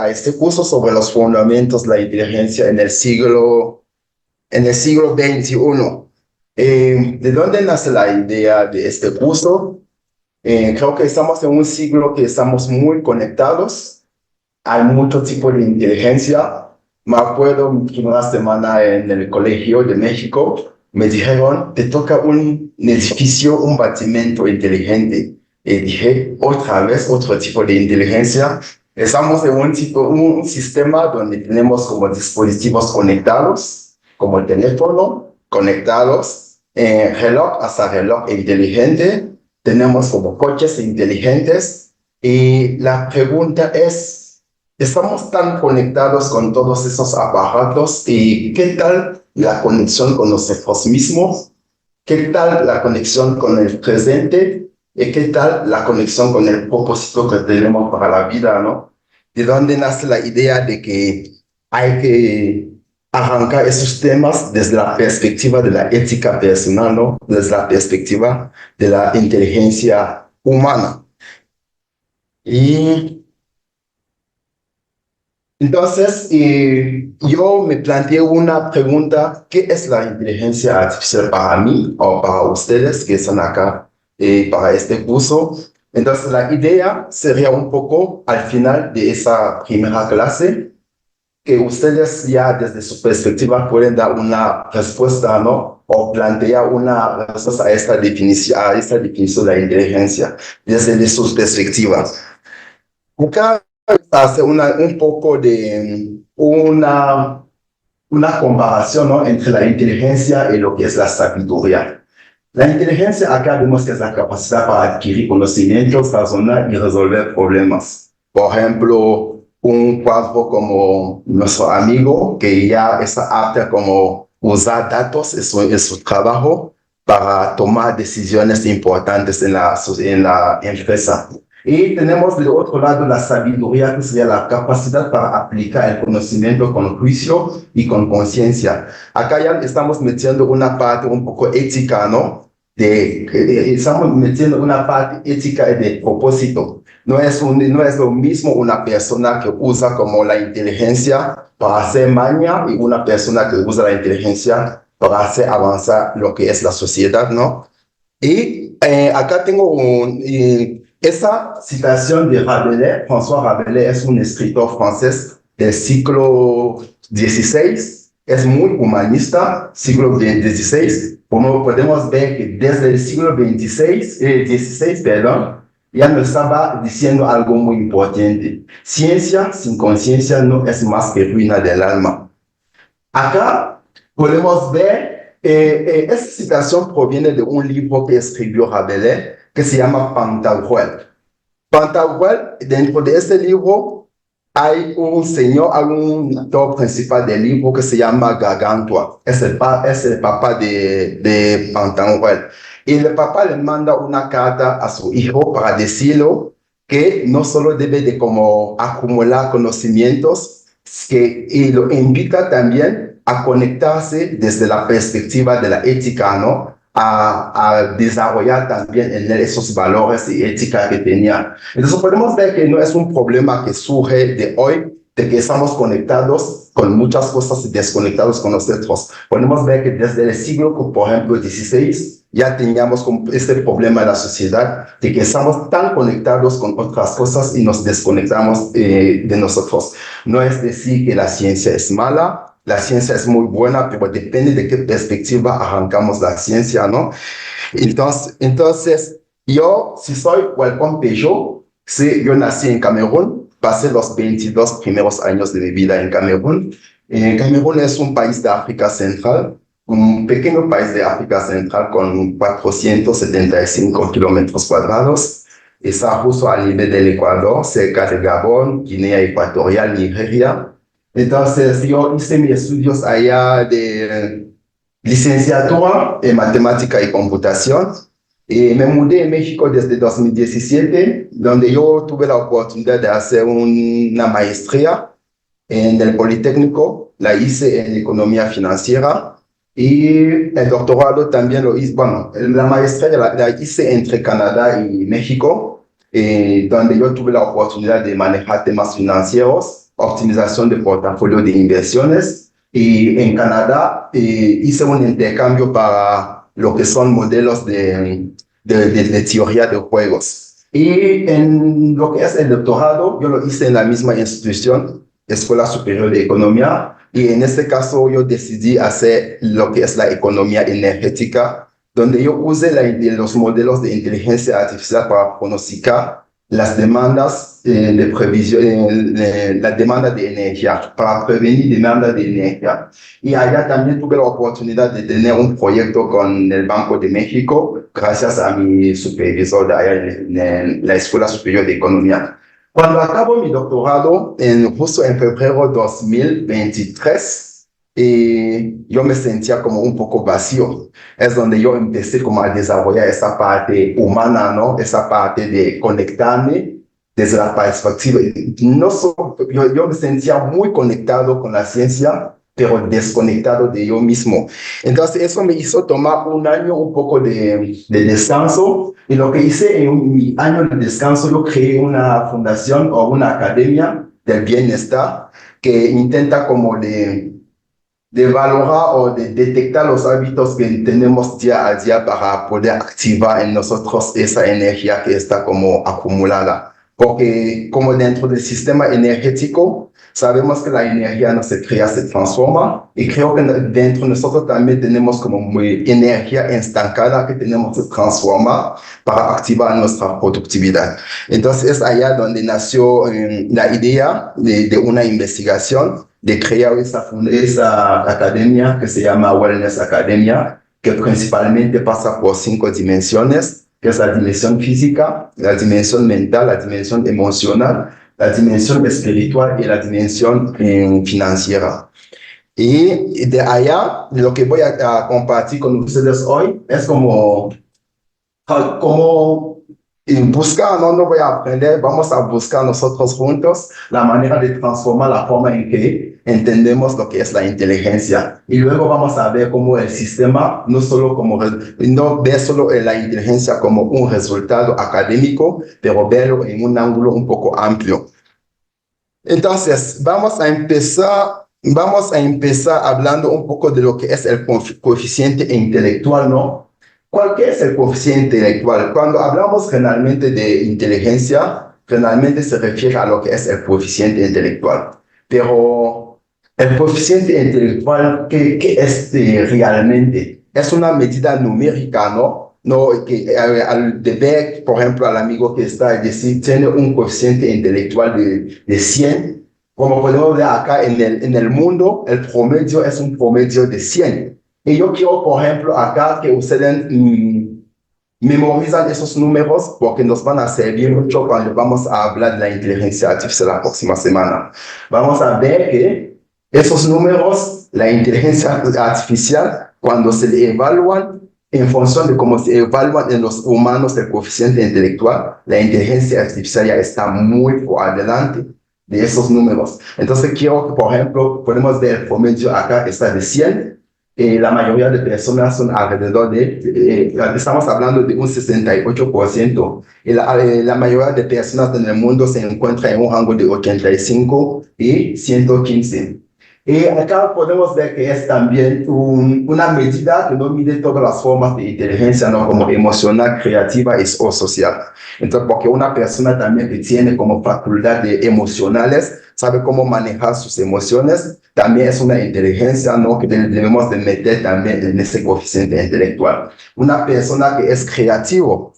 a este curso sobre los fundamentos de la inteligencia en el siglo XXI. ¿De dónde nace la idea de este curso? Creo que estamos en un siglo que estamos muy conectados. Hay mucho tipo de inteligencia. Me acuerdo una semana en el Colegio de México, me dijeron, te toca un edificio, un batimento inteligente. Y dije, otra vez, otro tipo de inteligencia. Estamos en un sistema donde tenemos como dispositivos conectados, como el teléfono, conectados, reloj hasta reloj inteligente. Tenemos como coches inteligentes. Y la pregunta es, estamos tan conectados con todos esos aparatos y ¿qué tal la conexión con nosotros mismos? ¿Qué tal la conexión con el presente? ¿Y qué tal la conexión con el propósito que tenemos para la vida, ¿no? ¿De dónde nace la idea de que hay que arrancar esos temas desde la perspectiva de la ética personal, ¿no? Desde la perspectiva de la inteligencia humana? Y entonces, yo me planteé una pregunta: ¿qué es la inteligencia artificial para mí o para ustedes que están acá para este curso? Entonces, la idea sería un poco al final de esa primera clase que ustedes ya desde su perspectiva pueden dar una respuesta, ¿no? O plantear una respuesta a esta definición de la inteligencia desde sus perspectivas. Acá hace un poco de una comparación, ¿no? Entre la inteligencia y lo que es la sabiduría. La inteligencia acá vemos que es la capacidad para adquirir conocimientos, razonar y resolver problemas. Por ejemplo, un cuadro como nuestro amigo que ya está apto como usar datos en su trabajo para tomar decisiones importantes en la empresa. Y tenemos de otro lado la sabiduría, que sería la capacidad para aplicar el conocimiento con juicio y con conciencia. Acá ya estamos metiendo una parte un poco ética, ¿no? Estamos metiendo una parte ética de propósito. No es lo mismo una persona que usa como la inteligencia para hacer maña y una persona que usa la inteligencia para hacer avanzar lo que es la sociedad, ¿no? Y acá tengo esa citación de Rabelais. François Rabelais es un escritor francés del siglo XVI, es muy humanista, siglo XVI. Como podemos ver que desde el siglo XVI, perdón, ya nos estaba diciendo algo muy importante. Ciencia sin conciencia no es más que ruina del alma. Acá podemos ver, esta citación proviene de un libro que escribió Rabelais, que se llama Pantagruel. Pantagruel, dentro de este libro, hay un autor principal del libro que se llama Gargantua. Es el papá de Pantagruel. Y el papá le manda una carta a su hijo para decirle que no solo debe de como acumular conocimientos, y lo invita también a conectarse desde la perspectiva de la ética, ¿no? A desarrollar también en él esos valores y ética que tenía. Entonces podemos ver que no es un problema que surge de hoy, de que estamos conectados con muchas cosas y desconectados con nosotros. Podemos ver que desde el siglo, por ejemplo, XVI, ya teníamos este problema en la sociedad, de que estamos tan conectados con otras cosas y nos desconectamos de nosotros. No es decir que la ciencia es mala. La ciencia es muy buena, pero depende de qué perspectiva arrancamos la ciencia, ¿no? Entonces yo, si soy Welcome Peugeot, sí, yo nací en Camerún, pasé los 22 primeros años de mi vida en Camerún. Camerún es un país de África Central, un pequeño país de África Central con 475 kilómetros cuadrados. Está justo al nivel del Ecuador, cerca de Gabón, Guinea Ecuatorial, Nigeria. Entonces, yo hice mis estudios allá de licenciatura en matemática y computación. Y me mudé a México desde 2017, donde yo tuve la oportunidad de hacer una maestría en el Politécnico. La hice en economía financiera. Y el doctorado también lo hice, bueno, la maestría la hice entre Canadá y México, donde yo tuve la oportunidad de manejar temas financieros. optimización de portafolio de inversiones. Y en Canadá hice un intercambio para lo que son modelos de teoría de juegos. Y en lo que es el doctorado, yo lo hice en la misma institución, Escuela Superior de Economía, y en este caso yo decidí hacer lo que es la economía energética, donde yo usé los modelos de inteligencia artificial para pronosticar las demandas de previsión, la demanda de energía, para prevenir demanda de energía. Y allá también tuve la oportunidad de tener un proyecto con el Banco de México, gracias a mi supervisor de allá en la Escuela Superior de Economía. Cuando acabo mi doctorado, justo en febrero de 2023, yo me sentía como un poco vacío. Es donde yo empecé como a desarrollar esa parte humana, ¿no? Esa parte de conectarme desde la perspectiva. No solo, yo me sentía muy conectado con la ciencia, pero desconectado de yo mismo. Entonces eso me hizo tomar un año un poco de descanso, y lo que hice en mi año de descanso, yo creé una fundación o una academia del bienestar que intenta como de valorar o de detectar los hábitos que tenemos día a día para poder activar en nosotros esa energía que está como acumulada. Porque como dentro del sistema energético, sabemos que la energía no se crea, se transforma, y creo que dentro de nosotros también tenemos como muy energía estancada que tenemos que transformar para activar nuestra productividad. Entonces es allá donde nació la idea de una investigación, de crear esa academia que se llama Wellness Academia, que principalmente pasa por 5 dimensiones, que es la dimensión física, la dimensión mental, la dimensión emocional, la dimensión espiritual y la dimensión financiera. Y de allá, lo que voy a compartir con ustedes hoy es como buscar, no voy a aprender, vamos a buscar nosotros juntos la manera de transformar la forma en que entendemos lo que es la inteligencia. Y luego vamos a ver cómo el sistema no ve solo la inteligencia como un resultado académico, pero verlo en un ángulo un poco amplio. Entonces, vamos a empezar hablando un poco de lo que es el coeficiente intelectual, ¿no? ¿Cuál es el coeficiente intelectual? Cuando hablamos generalmente de inteligencia, generalmente se refiere a lo que es el coeficiente intelectual. Pero el coeficiente intelectual, ¿qué es realmente? Es una medida numérica, ¿no? No, que al ver, por ejemplo, al amigo que está, decir, tiene un coeficiente intelectual de 100. Como podemos ver acá en el mundo, el promedio es un promedio de 100. Y yo quiero, por ejemplo, acá que ustedes memorizan esos números, porque nos van a servir mucho cuando vamos a hablar de la inteligencia artificial la próxima semana. Vamos a ver que esos números, la inteligencia artificial, cuando se le evalúan en función de cómo se evalúan en los humanos el coeficiente intelectual, la inteligencia artificial ya está muy por adelante de esos números. Entonces quiero que, por ejemplo, podemos ver el promedio acá está de 100. La mayoría de personas son alrededor estamos hablando de un 68%. Y la mayoría de personas en el mundo se encuentra en un rango de 85 y 115. Y acá podemos ver que es también una medida que no mide todas las formas de inteligencia, ¿no? Como emocional, creativa o social. Entonces, porque una persona también que tiene como facultad de emocionales, sabe cómo manejar sus emociones, también es una inteligencia, ¿no? Que debemos de meter también en ese coeficiente intelectual. Una persona que es creativo,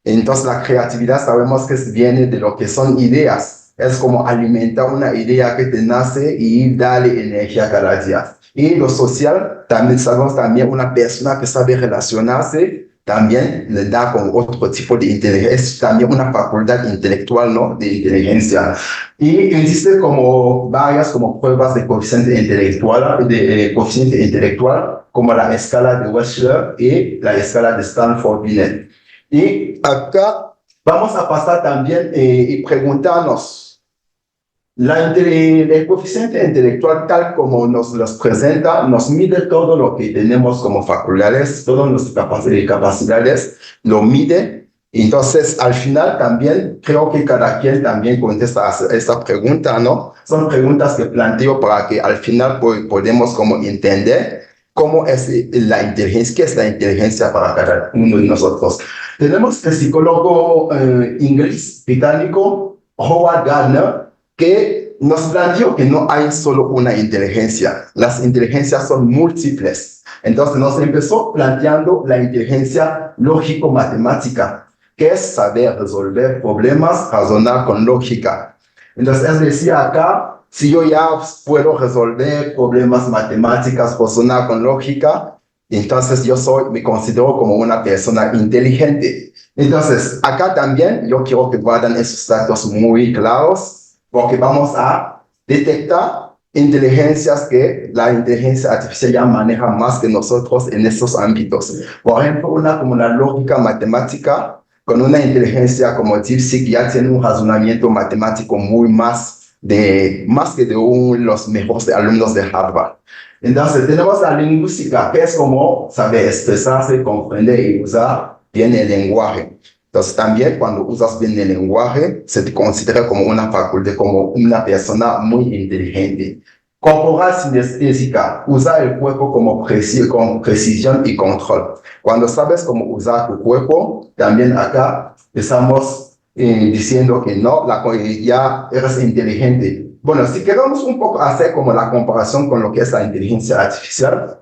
entonces la creatividad sabemos que viene de lo que son ideas. Es como alimentar una idea que te nace y darle energía cada día. Y lo social, también sabemos también una persona que sabe relacionarse, también le da con otro tipo de inteligencia, es también una facultad intelectual, ¿no? De inteligencia. Y existen como varias como pruebas de coeficiente intelectual, como la escala de Wechsler y la escala de Stanford-Binet. Y acá vamos a pasar también y preguntarnos, el coeficiente intelectual, tal como nos los presenta, nos mide todo lo que tenemos como facultades, todas nuestras capacidades, lo mide, Entonces, al final también creo que cada quien también contesta a esta pregunta, ¿no? Son preguntas que planteo para que al final podemos como entender cómo es la inteligencia, qué es la inteligencia para cada uno de nosotros. Tenemos el psicólogo inglés británico Howard Gardner que nos planteó que no hay solo una inteligencia, las inteligencias son múltiples. Entonces nos empezó planteando la inteligencia lógico-matemática, que es saber resolver problemas, razonar con lógica. Entonces, él decía acá, si yo ya puedo resolver problemas matemáticos, razonar con lógica, entonces me considero como una persona inteligente. Entonces, acá también yo quiero que guarden esos datos muy claros, porque vamos a detectar inteligencias que la inteligencia artificial ya maneja más que nosotros en estos ámbitos. Por ejemplo, una como la lógica matemática, con una inteligencia como DeepSeek ya tiene un razonamiento matemático más que de los mejores alumnos de Harvard. Entonces tenemos la lingüística, que es como saber expresarse, comprender y usar bien el lenguaje. Entonces también cuando usas bien el lenguaje, se te considera como una facultad, como una persona muy inteligente. Corporal sinestésica, usar el cuerpo con precisión y control. Cuando sabes cómo usar tu cuerpo, también acá estamos diciendo que no, ya eres inteligente. Bueno, si queremos un poco hacer como la comparación con lo que es la inteligencia artificial,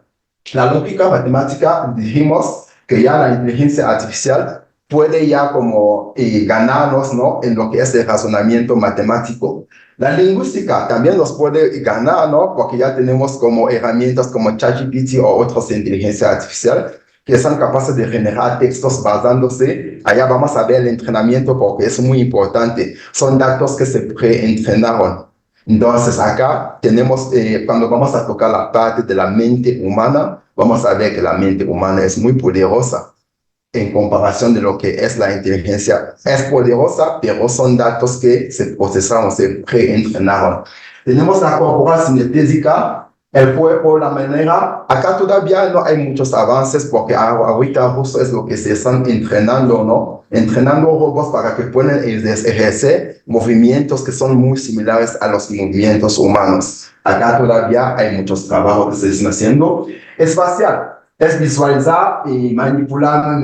la lógica matemática, dijimos que ya la inteligencia artificial puede ya como ganarnos, ¿no? En lo que es el razonamiento matemático. La lingüística también nos puede ganar, ¿no? Porque ya tenemos como herramientas como ChatGPT o otras inteligencias artificiales que son capaces de generar textos basándose. Allá vamos a ver el entrenamiento porque es muy importante. Son datos que se preentrenaron. Entonces acá tenemos, cuando vamos a tocar la parte de la mente humana, vamos a ver que la mente humana es muy poderosa en comparación de lo que es la inteligencia. Es poderosa, pero son datos que se procesaron, se preentrenaron. Tenemos la corporal sinestésica, el cuerpo, la manera. Acá todavía no hay muchos avances porque ahorita justo es lo que se están entrenando, ¿no? Entrenando robots para que puedan ejercer movimientos que son muy similares a los movimientos humanos. Acá todavía hay muchos trabajos que se están haciendo. Espacial es visualizar y manipular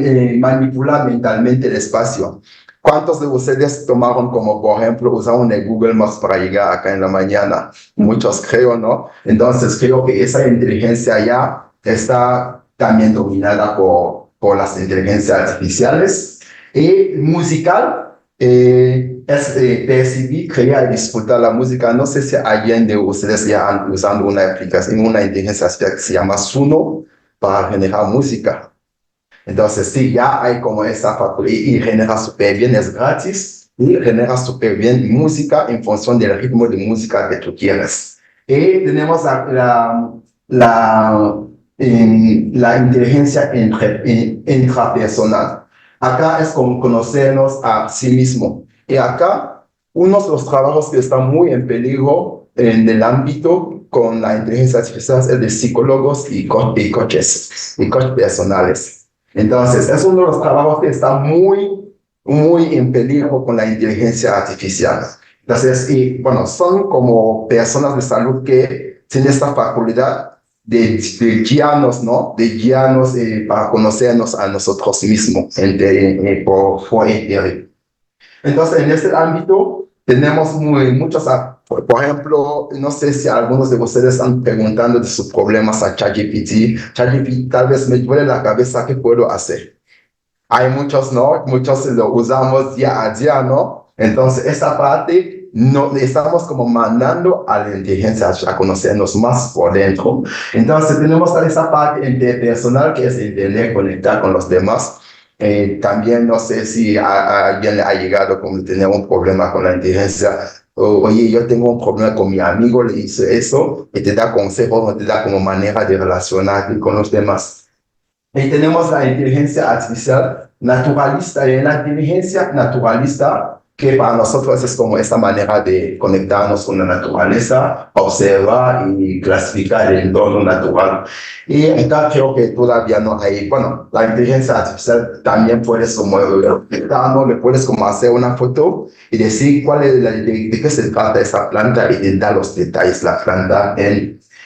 mentalmente el espacio. ¿Cuántos de ustedes tomaron como, por ejemplo, usaron el Google Maps para llegar acá en la mañana? Muchos creo, ¿no? Entonces creo que esa inteligencia ya está también dominada por las inteligencias artificiales. Y musical es percibir, crear y disfrutar la música. No sé si alguien de ustedes ya han usado una aplicación, una inteligencia artificial que se llama Suno para generar música. Entonces, sí, ya hay como esa facultad y genera súper bien, es gratis y genera súper bien música en función del ritmo de música que tú quieres. Y tenemos la inteligencia intrapersonal. Acá es como conocernos a sí mismo. Y acá, uno de los trabajos que están muy en peligro en el ámbito con la inteligencia artificial es el de psicólogos y coaches personales. Entonces, es uno de los trabajos que está muy en peligro con la inteligencia artificial. Entonces, y bueno, son como personas de salud que tienen esta facultad de guiarnos, ¿no? De guiarnos para conocernos a nosotros mismos por entero. Entonces, en este ámbito tenemos muchos, por ejemplo, no sé si algunos de ustedes están preguntando de sus problemas a ChatGPT. ChatGPT tal vez me duele la cabeza, ¿qué puedo hacer? Hay muchos, ¿no? Muchos lo usamos día a día, ¿no? Entonces, esa parte no estamos como mandando a la inteligencia a conocernos más por dentro. Entonces, tenemos esa parte interpersonal que es entender, conectar con los demás. También no sé si a alguien le ha llegado como tener un problema con la inteligencia. Oye, yo tengo un problema con mi amigo, le hice eso, y te da consejos, te da como manera de relacionarte con los demás. Y tenemos la inteligencia artificial naturalista. Y en la inteligencia naturalista que para nosotros es como esta manera de conectarnos con la naturaleza, observar y clasificar el entorno natural. Y acá creo que todavía no hay, bueno, la inteligencia artificial también puedes como detectar, le puedes como hacer una foto y decir cuál es de qué se trata esa planta y de dar los detalles de la planta.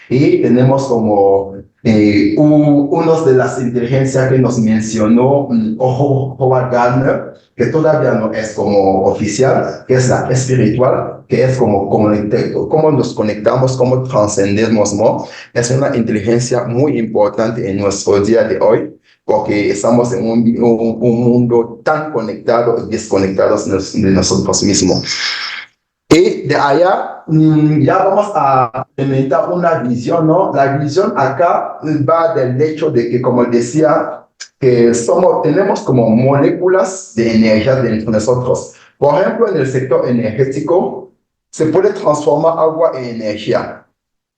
Y tenemos como unos de las inteligencias que nos mencionó Howard Gardner, que todavía no es como oficial, que es la espiritual, que es como cómo nos conectamos, cómo trascendemos, ¿no? Es una inteligencia muy importante en nuestro día de hoy, porque estamos en un mundo tan conectado y desconectados de nosotros mismos. Y de allá ya vamos a implementar una visión, ¿no? La visión acá va del hecho de que, como decía, que tenemos como moléculas de energía dentro de nosotros. Por ejemplo, en el sector energético, se puede transformar agua en energía,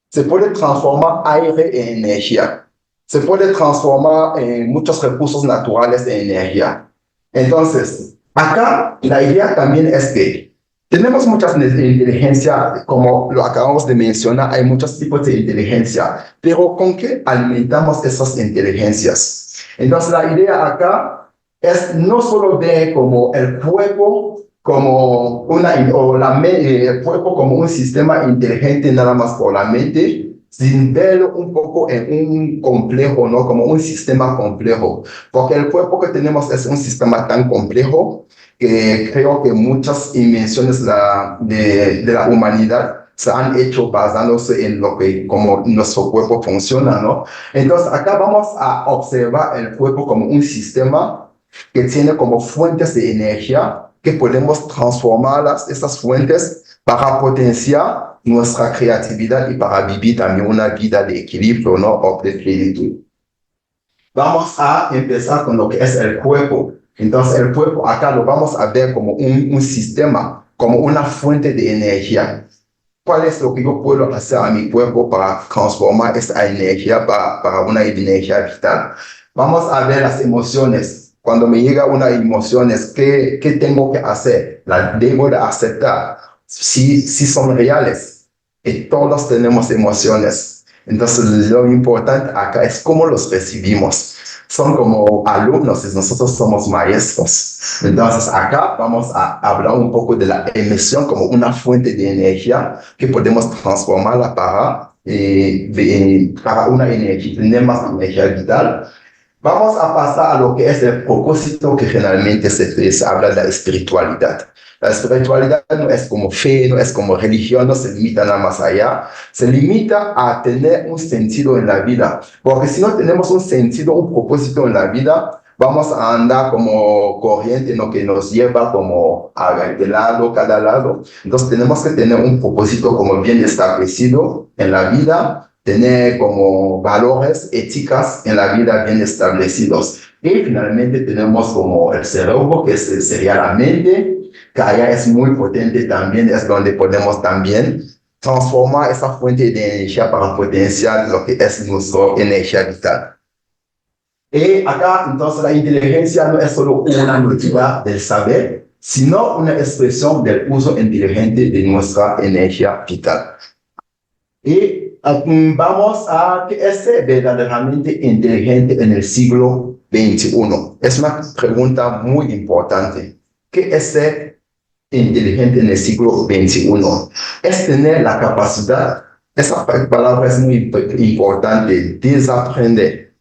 se puede transformar aire en energía, se puede transformar en muchos recursos naturales en energía. Entonces, acá la idea también es que tenemos muchas inteligencias, como lo acabamos de mencionar, hay muchos tipos de inteligencia, pero ¿con qué alimentamos esas inteligencias? Entonces la idea acá es no solo ver como el cuerpo como el cuerpo como un sistema inteligente nada más por la mente, sin verlo un poco en un complejo, ¿no? Como un sistema complejo, porque el cuerpo que tenemos es un sistema tan complejo que creo que muchas invenciones de la humanidad se han hecho basándose en lo que, como nuestro cuerpo funciona, ¿no? Entonces, acá vamos a observar el cuerpo como un sistema que tiene como fuentes de energía que podemos transformarlas, esas fuentes, para potenciar nuestra creatividad y para vivir también una vida de equilibrio, ¿no? O de plenitud. Vamos a empezar con lo que es el cuerpo. Entonces, el cuerpo acá lo vamos a ver como un sistema, como una fuente de energía. ¿Cuál es lo que yo puedo hacer a mi cuerpo para transformar esa energía para una energía vital? Vamos a ver las emociones. Cuando me llega una emoción, ¿qué tengo que hacer? ¿La debo de aceptar? Si son reales. Y todos tenemos emociones. Entonces, lo importante acá es cómo los recibimos. Son como alumnos y nosotros somos maestros. Entonces, acá vamos a hablar un poco de la emoción como una fuente de energía que podemos transformarla para una energía, tener más energía vital. Vamos a pasar a lo que es el propósito, que generalmente se habla de la espiritualidad. La espiritualidad no es como fe, no es como religión, no se limita nada más allá. Se limita a tener un sentido en la vida. Porque si no tenemos un sentido, un propósito en la vida, vamos a andar como corriente, ¿no? Que nos lleva como de lado, cada lado. Entonces tenemos que tener un propósito como bien establecido en la vida, tener como valores, éticas en la vida bien establecidos. Y finalmente tenemos como el cerebro, que sería la mente, que allá es muy potente también, es donde podemos también transformar esa fuente de energía para potenciar lo que es nuestra energía vital. Y acá, entonces, la inteligencia no es solo una noticia del saber, sino una expresión del uso inteligente de nuestra energía vital. Y vamos a qué es ser verdaderamente inteligente en el siglo XXI. Es una pregunta muy importante. ¿Qué es ser inteligente en el siglo XXI? Es tener la capacidad, esa palabra es muy importante, desaprender.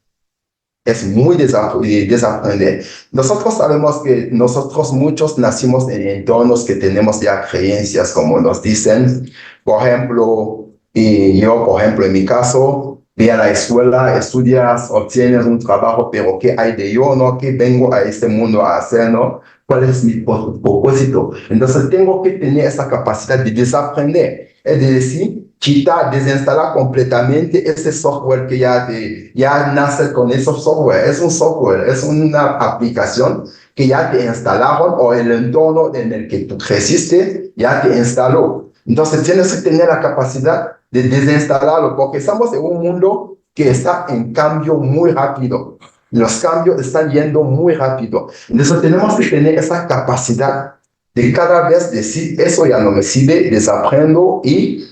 Es muy desaprender. Nosotros sabemos que nosotros muchos nacimos en entornos que tenemos ya creencias, como nos dicen. Por ejemplo, yo, por ejemplo, en mi caso, voy a la escuela, estudias, obtienes un trabajo, pero ¿qué hay de yo, no? ¿Qué vengo a este mundo a hacer, no? ¿Cuál es mi propósito? Entonces, tengo que tener esa capacidad de desaprender. Es decir, quitar, desinstalar completamente ese software que ya nace con ese software. Es un software, es una aplicación que ya te instalaron o el entorno en el que tú creciste ya te instaló. Entonces tienes que tener la capacidad de desinstalarlo porque estamos en un mundo que está en cambio muy rápido. Los cambios están yendo muy rápido. Entonces tenemos que tener esa capacidad de cada vez decir, eso ya no me sirve, desaprendo y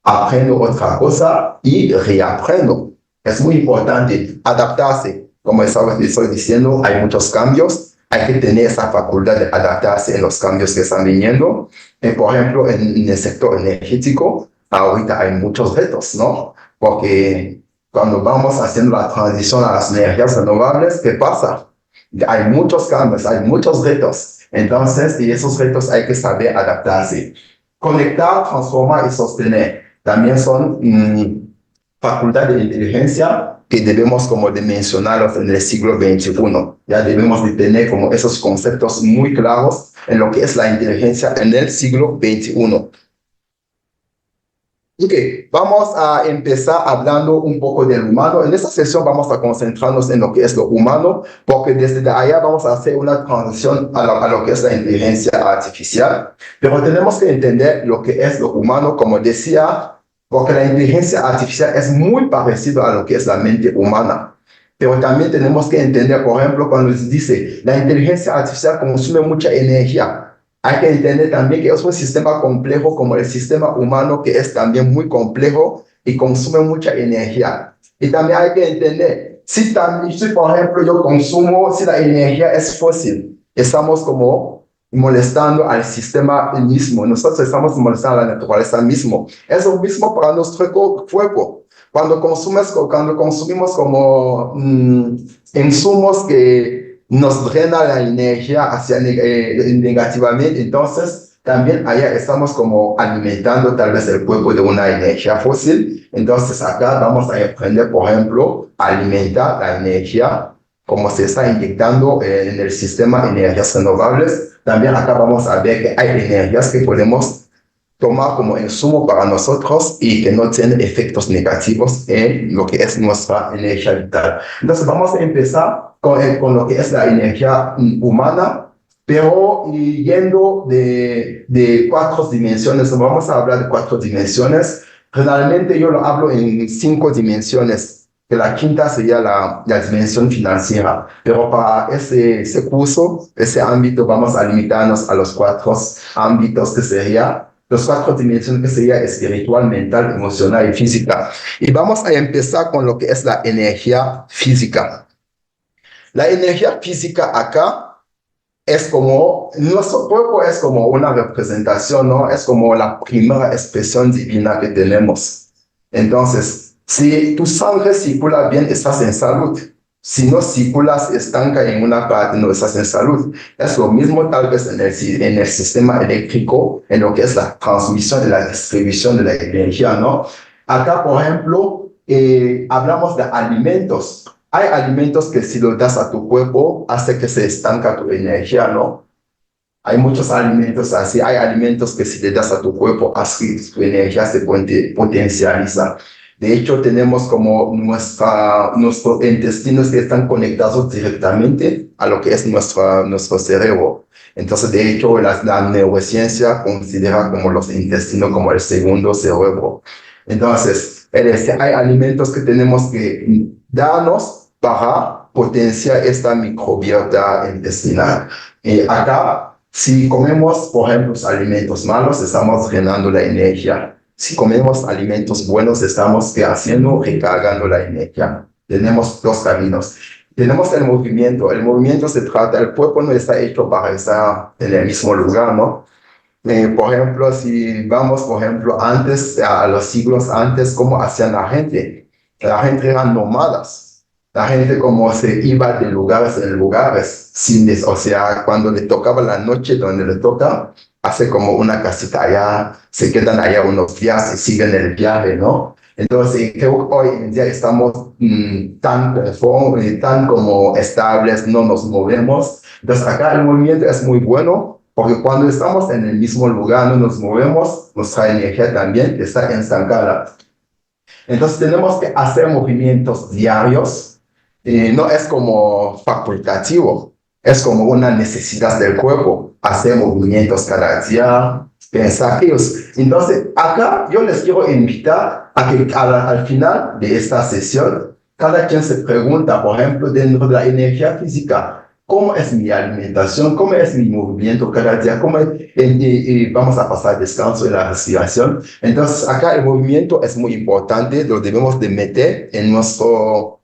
aprendo otra cosa y reaprendo. Es muy importante adaptarse. Como estoy diciendo, hay muchos cambios. Hay que tener esa facultad de adaptarse en los cambios que están viniendo. Por ejemplo, en el sector energético, ahorita hay muchos retos, ¿no? Porque cuando vamos haciendo la transición a las energías renovables, ¿qué pasa? Hay muchos cambios, hay muchos retos. Entonces, y esos retos hay que saber adaptarse. Conectar, transformar y sostener también son facultades de inteligencia que debemos como de mencionarlos en el siglo XXI. Ya debemos de tener como esos conceptos muy claros en lo que es la inteligencia en el siglo XXI. Ok, vamos a empezar hablando un poco del humano. En esta sesión vamos a concentrarnos en lo que es lo humano, porque desde allá vamos a hacer una transición a lo que es la inteligencia artificial. Pero tenemos que entender lo que es lo humano, como decía, porque la inteligencia artificial es muy parecido a lo que es la mente humana. Pero también tenemos que entender, por ejemplo, cuando se dice la inteligencia artificial consume mucha energía. Hay que entender también que es un sistema complejo como el sistema humano, que es también muy complejo y consume mucha energía. Y también hay que entender, si por ejemplo yo consumo, si la energía es fósil, estamos como molestando al sistema mismo. Nosotros estamos molestando a la naturaleza mismo. Es lo mismo para nuestro cuerpo. Cuando consumimos como insumos que nos drena la energía hacia negativamente, entonces también allá estamos como alimentando tal vez el cuerpo de una energía fósil. Entonces acá vamos a aprender, por ejemplo, a alimentar la energía como se está inyectando en el sistema de energías renovables. También acá vamos a ver que hay energías que podemos tomar como insumo para nosotros y que no tienen efectos negativos en lo que es nuestra energía vital. Entonces vamos a empezar con lo que es la energía humana, pero yendo de 4 dimensiones. Vamos a hablar de 4 dimensiones. Generalmente yo lo hablo en 5 dimensiones, que la quinta sería la dimensión financiera. Pero para ese curso, ese ámbito, vamos a limitarnos a los 4 ámbitos que sería los 4 dimensiones, que sería espiritual, mental, emocional y física. Y vamos a empezar con lo que es la energía física. La energía física acá es como, nuestro cuerpo es como una representación, ¿no? Es como la primera expresión divina que tenemos. Entonces, si tu sangre circula bien, estás en salud. Si no circulas estanca en una parte, no estás en salud. Es lo mismo tal vez en el sistema eléctrico, en lo que es la transmisión y la distribución de la energía, ¿no? Acá, por ejemplo, hablamos de alimentos. Hay alimentos que si los das a tu cuerpo, hace que se estanca tu energía, ¿no? Hay muchos alimentos así. Hay alimentos que si le das a tu cuerpo, así tu energía se potencializa. De hecho, tenemos como nuestros intestinos que están conectados directamente a lo que es nuestro cerebro. Entonces, de hecho, la neurociencia considera como los intestinos como el segundo cerebro. Entonces, hay alimentos que tenemos que darnos para potenciar esta microbiota intestinal. Acá, si comemos, por ejemplo, alimentos malos, estamos drenando la energía. Si comemos alimentos buenos, estamos haciendo, recargando la energía. Tenemos 2 caminos. Tenemos el movimiento. El movimiento se trata, el cuerpo no está hecho para estar en el mismo lugar, ¿no? Por ejemplo, si vamos, por ejemplo, antes, a los siglos antes, ¿cómo hacían la gente? La gente eran nómadas. La gente como se iba de lugares en lugares, o sea, cuando le tocaba la noche donde le toca, hace como una casita allá, se quedan allá unos días y siguen el viaje, ¿no? Entonces, creo que hoy en día estamos tan como estables, no nos movemos. Entonces, acá el movimiento es muy bueno, porque cuando estamos en el mismo lugar, no nos movemos, nuestra energía también está estancada. Entonces, tenemos que hacer movimientos diarios. No es como facultativo, es como una necesidad del cuerpo, hacer movimientos cada día, pensar ellos. Entonces, acá yo les quiero invitar a que al final de esta sesión, cada quien se pregunta, por ejemplo, dentro de la energía física, cómo es mi alimentación, cómo es mi movimiento cada día, vamos a pasar descanso en la respiración. Entonces, acá el movimiento es muy importante, lo debemos de meter en nuestro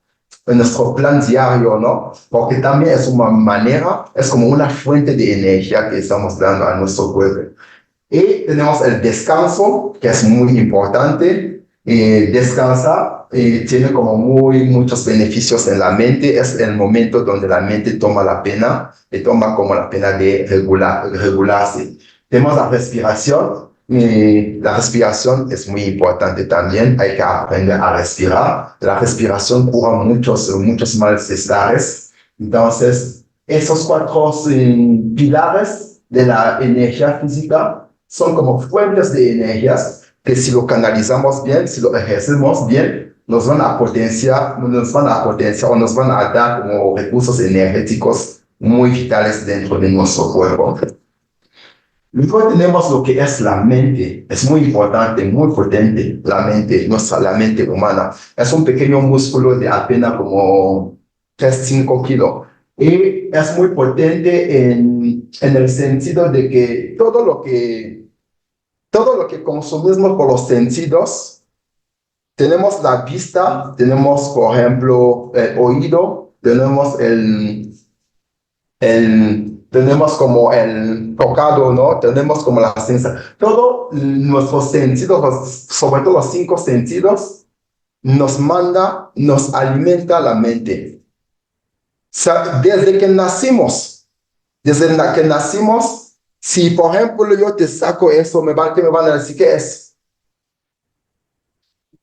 plan diario, ¿no? Porque también es una manera, es como una fuente de energía que estamos dando a nuestro cuerpo. Y tenemos el descanso, que es muy importante. Descansar tiene como muchos beneficios en la mente. Es el momento donde la mente toma la pena de regularse. Tenemos la respiración. La respiración es muy importante también. Hay que aprender a respirar. La respiración cura muchos malestares. Entonces, esos 4 pilares de la energía física son como fuentes de energías que si lo canalizamos bien, si lo ejercemos bien, nos van a potenciar o nos van a dar como recursos energéticos muy vitales dentro de nuestro cuerpo. Luego tenemos lo que es la mente. Es muy importante, muy potente la mente humana. Es un pequeño músculo de apenas como 3-5 kilos. Y es muy potente en el sentido de que todo lo que consumimos por los sentidos, tenemos la vista, tenemos, por ejemplo, el oído, tenemos como el tocado, ¿no? Tenemos como la sensación. Todos nuestros sentidos, sobre todo los 5 sentidos, nos alimenta la mente. O sea, desde que nacimos, si por ejemplo yo te saco eso, ¿qué me van a decir que es?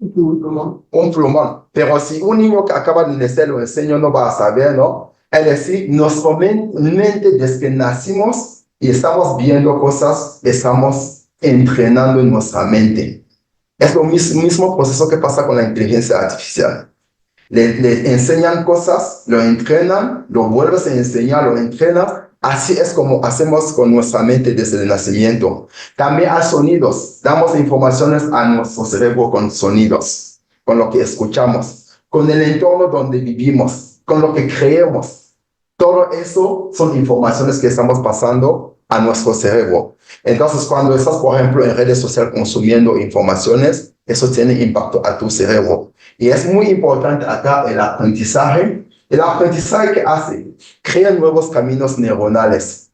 Un plumón. Pero si un niño que acaba de nacer lo enseño, no va a saber, ¿no? Es decir, nuestra mente desde que nacimos y estamos viendo cosas, estamos entrenando en nuestra mente. Es lo mismo proceso que pasa con la inteligencia artificial. Le enseñan cosas, lo entrenan, lo vuelves a enseñar, lo entrenas. Así es como hacemos con nuestra mente desde el nacimiento. También hay sonidos. Damos informaciones a nuestro cerebro con sonidos, con lo que escuchamos, con el entorno donde vivimos, con lo que creemos. Todo eso son informaciones que estamos pasando a nuestro cerebro. Entonces, cuando estás, por ejemplo, en redes sociales consumiendo informaciones, eso tiene impacto a tu cerebro. Y es muy importante acá el aprendizaje. El aprendizaje que hace, crea nuevos caminos neuronales.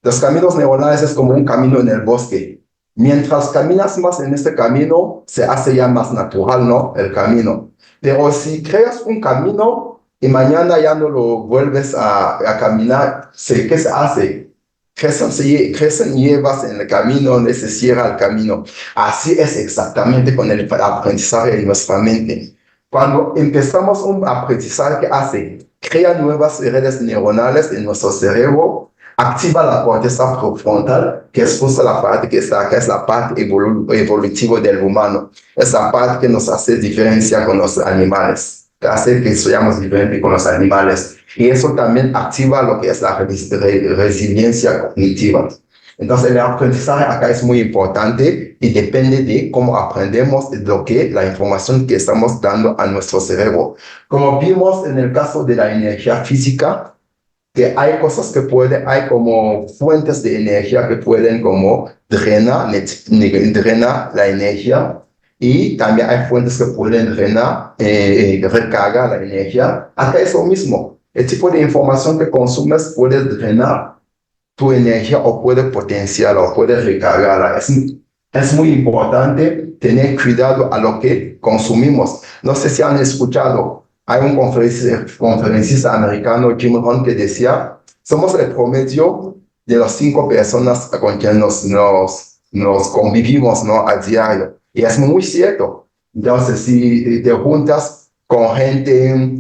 Los caminos neuronales es como un camino en el bosque. Mientras caminas más en este camino, se hace ya más natural, ¿no? El camino. Pero si creas un camino y mañana ya no lo vuelves a caminar, ¿qué se hace? Crecen hierbas en el camino, donde se cierra el camino. Así es exactamente con el aprendizaje de nuestra mente. Cuando empezamos un aprendizaje que hace, crea nuevas redes neuronales en nuestro cerebro, activa la corteza prefrontal, que es justo la parte que está acá, es la parte evolutiva del humano. Es la parte que nos hace diferencia con los animales, que hace que seamos diferentes con los animales. Y eso también activa lo que es la resiliencia cognitiva. Entonces, el aprendizaje acá es muy importante y depende de cómo aprendemos la información que estamos dando a nuestro cerebro. Como vimos en el caso de la energía física, que hay cosas que hay como fuentes de energía que pueden como drenar la energía, y también hay fuentes que pueden recargar la energía. Acá es lo mismo. El tipo de información que consumes puede drenar tu energía o puede potenciarla o puede recargarla. Es muy importante tener cuidado a lo que consumimos. No sé si han escuchado, hay un conferencista americano, Jim Rohn, que decía, somos el promedio de las 5 personas con quien nos convivimos, ¿no? A diario. Y es muy cierto. Entonces, si te juntas con gente,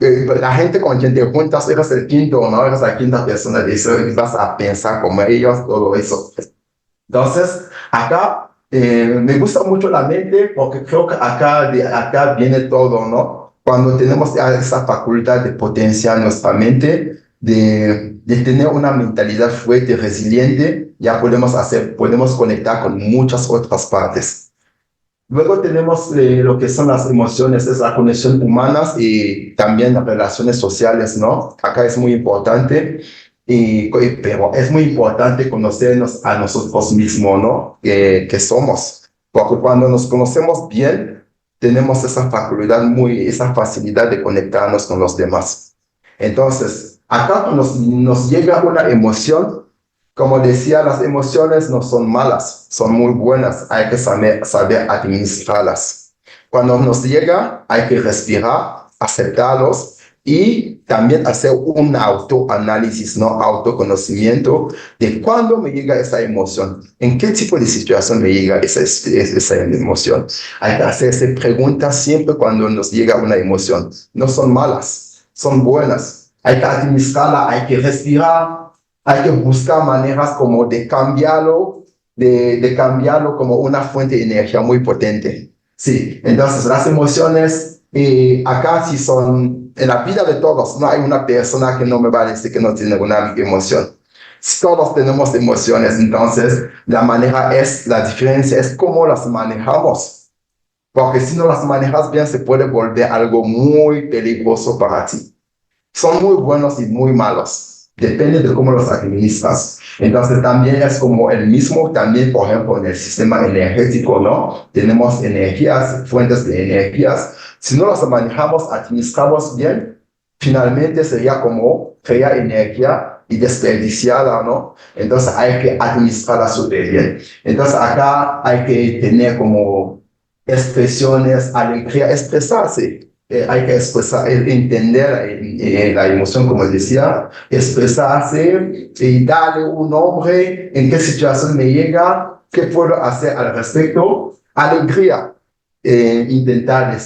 la gente con quien te juntas, eres el quinto, ¿no? Eres la quinta persona de eso, y vas a pensar como ellos, todo eso. Entonces, acá me gusta mucho la mente porque creo que acá viene todo, ¿no? Cuando tenemos esa facultad de potenciar nuestra mente, de tener una mentalidad fuerte, resiliente, ya podemos conectar con muchas otras partes. Luego tenemos lo que son las emociones, es la conexión humanas y también las relaciones sociales, ¿no? Acá es muy importante, pero es muy importante conocernos a nosotros mismos, ¿no? Que somos, porque cuando nos conocemos bien, tenemos esa facilidad de conectarnos con los demás. Entonces, acá nos llega una emoción. Como decía, las emociones no son malas, son muy buenas, hay que saber administrarlas. Cuando nos llega, hay que respirar, aceptarlos y también hacer un autoanálisis, ¿no? Autoconocimiento de cuándo me llega esa emoción, en qué tipo de situación me llega esa emoción. Hay que hacerse preguntas siempre cuando nos llega una emoción. No son malas, son buenas. Hay que administrarla, hay que respirar. Hay que buscar maneras como de cambiarlo, de cambiarlo como una fuente de energía muy potente. Sí, entonces las emociones acá sí son, en la vida de todos, no hay una persona que no me va a decir que no tiene una emoción. Todos tenemos emociones, entonces la diferencia es cómo las manejamos. Porque si no las manejas bien, se puede volver algo muy peligroso para ti. Son muy buenos y muy malos. Depende de cómo los administras. Entonces también es como el mismo, también por ejemplo en el sistema energético, ¿no? Tenemos energías, fuentes de energías. Si no las manejamos, administramos bien, finalmente sería como crear energía y desperdiciarla, ¿no? Entonces hay que administrarla súper bien. Entonces acá hay que tener como expresiones, alegría, expresarse. Hay que expresar, entender la emoción, como decía, expresarse y darle un nombre, en qué situación me llega, qué puedo hacer al respecto. Alegría, intentar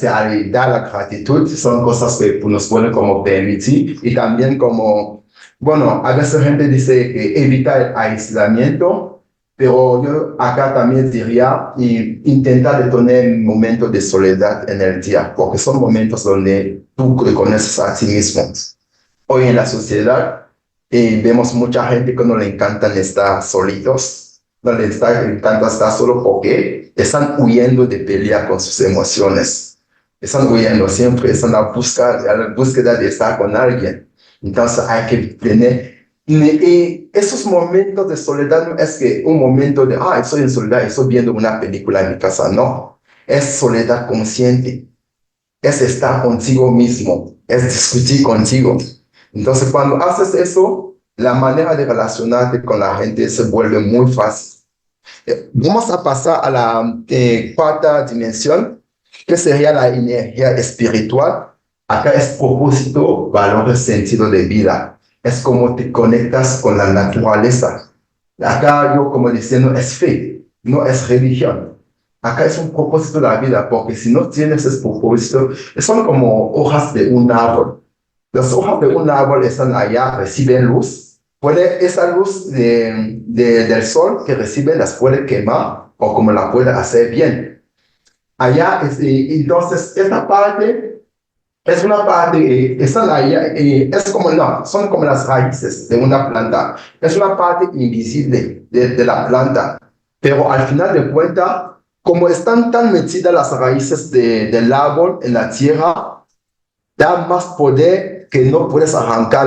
dar la gratitud, son cosas que nos pueden como permitir y también como, bueno, a veces la gente dice que evitar el aislamiento, pero yo acá también diría intentar de tener momentos de soledad en el día, porque son momentos donde tú te conoces a ti mismo. Hoy en la sociedad vemos mucha gente que no le encantan estar solitos, no le encanta estar solo porque están huyendo de pelear con sus emociones. Están huyendo siempre, están a la búsqueda de estar con alguien. Entonces hay que tener y esos momentos de soledad no es que un momento de, estoy en soledad, estoy viendo una película en mi casa, no. Es soledad consciente, es estar contigo mismo, es discutir contigo. Entonces, cuando haces eso, la manera de relacionarte con la gente se vuelve muy fácil. Vamos a pasar a la cuarta dimensión, que sería la energía espiritual. Acá es propósito, valores, sentido de vida. Es como te conectas con la naturaleza. Acá yo como decía, no es fe, no es religión. Acá es un propósito de la vida, porque si no tienes ese propósito, son como hojas de un árbol. Las hojas de un árbol están allá, reciben luz. Esa luz del sol que recibe las puede quemar o como la puede hacer bien. Allá, entonces, esta parte es una parte, están allá, es como, no, son como las raíces de una planta. Es una parte invisible de la planta. Pero al final de cuentas, como están tan metidas las raíces del árbol en la tierra, da más poder que no puedes arrancar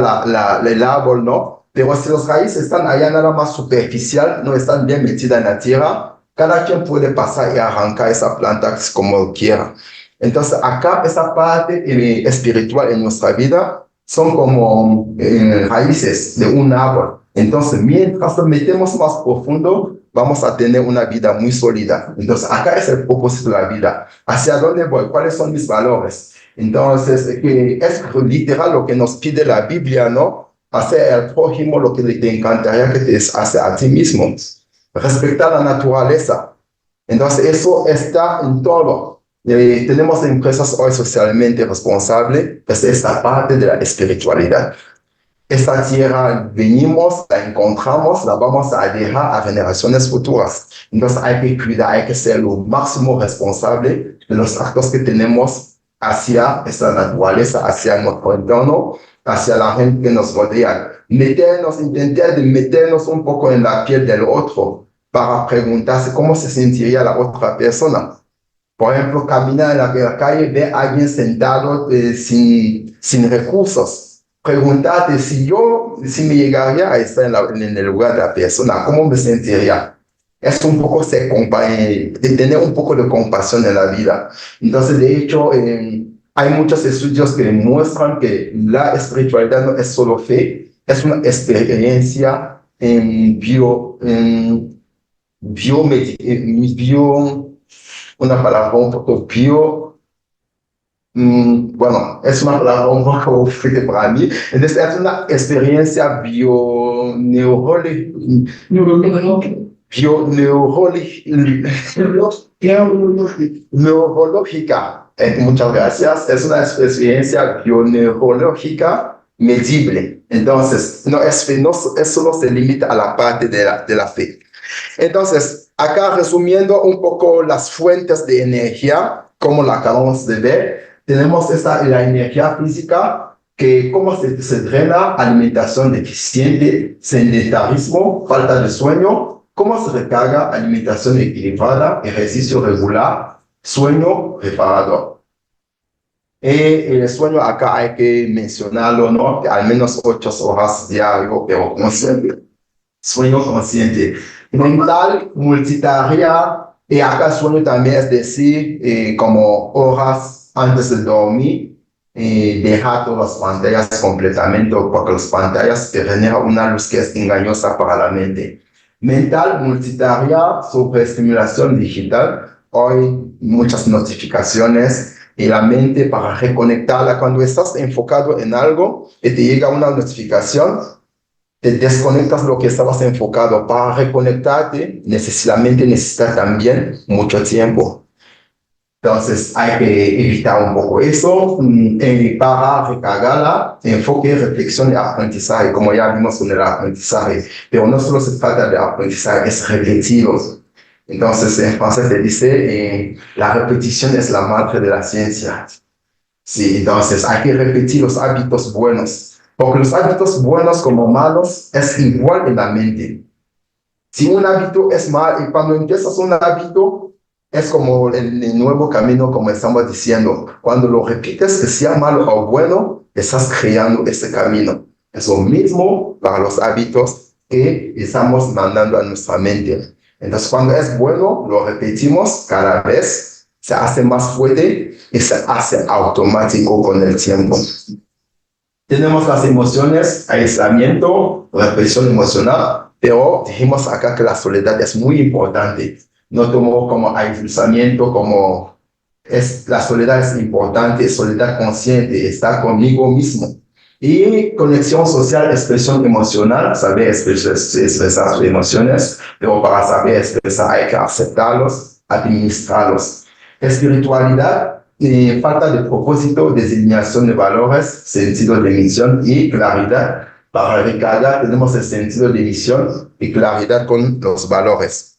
el árbol, ¿no? Pero si las raíces están allá nada más superficial, no están bien metidas en la tierra, cada quien puede pasar y arrancar esa planta como quiera. Entonces, acá esa parte espiritual en nuestra vida son como raíces de un árbol. Entonces, mientras nos metemos más profundo, vamos a tener una vida muy sólida. Entonces, acá es el propósito de la vida. ¿Hacia dónde voy? ¿Cuáles son mis valores? Entonces, es literal lo que nos pide la Biblia, ¿no? Hacer al prójimo lo que te encantaría que te hace a ti mismo. Respetar la naturaleza. Entonces, eso está en todo. Tenemos empresas hoy socialmente responsables, pues esta parte de la espiritualidad. Esta tierra venimos, la encontramos, la vamos a dejar a generaciones futuras. Entonces hay que cuidar, hay que ser lo máximo responsable de los actos que tenemos hacia esta naturaleza, hacia nuestro entorno, hacia la gente que nos rodea. Intentar de meternos un poco en la piel del otro para preguntarse cómo se sentiría la otra persona. Por ejemplo, caminar en la calle, ver a alguien sentado sin recursos. Pregúntate si me llegaría a estar en el lugar de la persona, ¿cómo me sentiría? Es un poco de tener un poco de compasión en la vida. Entonces, de hecho, hay muchos estudios que muestran que la espiritualidad no es solo fe, es una experiencia una palabra un poco bueno, es una palabra un poco fuerte para mí. Entonces, es una experiencia neurológica. Muchas gracias. Es una experiencia bioneurológica medible. Entonces, no solo se limita a la parte de la fe. Entonces, acá resumiendo un poco las fuentes de energía, como la acabamos de ver, tenemos la energía física, que cómo se drena, alimentación deficiente, sedentarismo, falta de sueño, cómo se recarga, alimentación equilibrada, ejercicio regular, sueño reparador. El sueño acá hay que mencionarlo, ¿no? Que al menos 8 horas diario, pero consciente. Sueño consciente. Mental, multitarea, y acá sueño también es decir, como horas antes de dormir, dejar todas las pantallas completamente, porque las pantallas generan una luz que es engañosa para la mente. Mental, multitarea, sobreestimulación digital, hoy muchas notificaciones, y la mente para reconectarla. Cuando estás enfocado en algo y te llega una notificación, te desconectas lo que estabas enfocado. Para reconectarte, la mente necesita también mucho tiempo. Entonces, hay que evitar un poco eso para recargarla, enfoque, reflexión y aprendizaje, como ya vimos con el aprendizaje. Pero no solo se trata de aprendizaje, es repetido. Entonces, en francés se dice, la repetición es la madre de la ciencia. Sí, entonces hay que repetir los hábitos buenos, porque los hábitos buenos como malos es igual en la mente. Si un hábito es mal, y cuando empiezas un hábito, es como el nuevo camino, como estamos diciendo. Cuando lo repites, que sea malo o bueno, estás creando ese camino. Es lo mismo para los hábitos que estamos mandando a nuestra mente. Entonces, cuando es bueno, lo repetimos cada vez, se hace más fuerte y se hace automático con el tiempo. Tenemos las emociones, aislamiento, represión emocional, pero dijimos acá que la soledad es muy importante. No tomo como aislamiento, la soledad es importante, soledad consciente, estar conmigo mismo. Y conexión social, expresión emocional, saber expresar sus emociones, pero para saber expresar hay que aceptarlos, administrarlos. Espiritualidad, falta de propósito, designación de valores, sentido de misión y claridad. Para recargar tenemos el sentido de misión y claridad con los valores.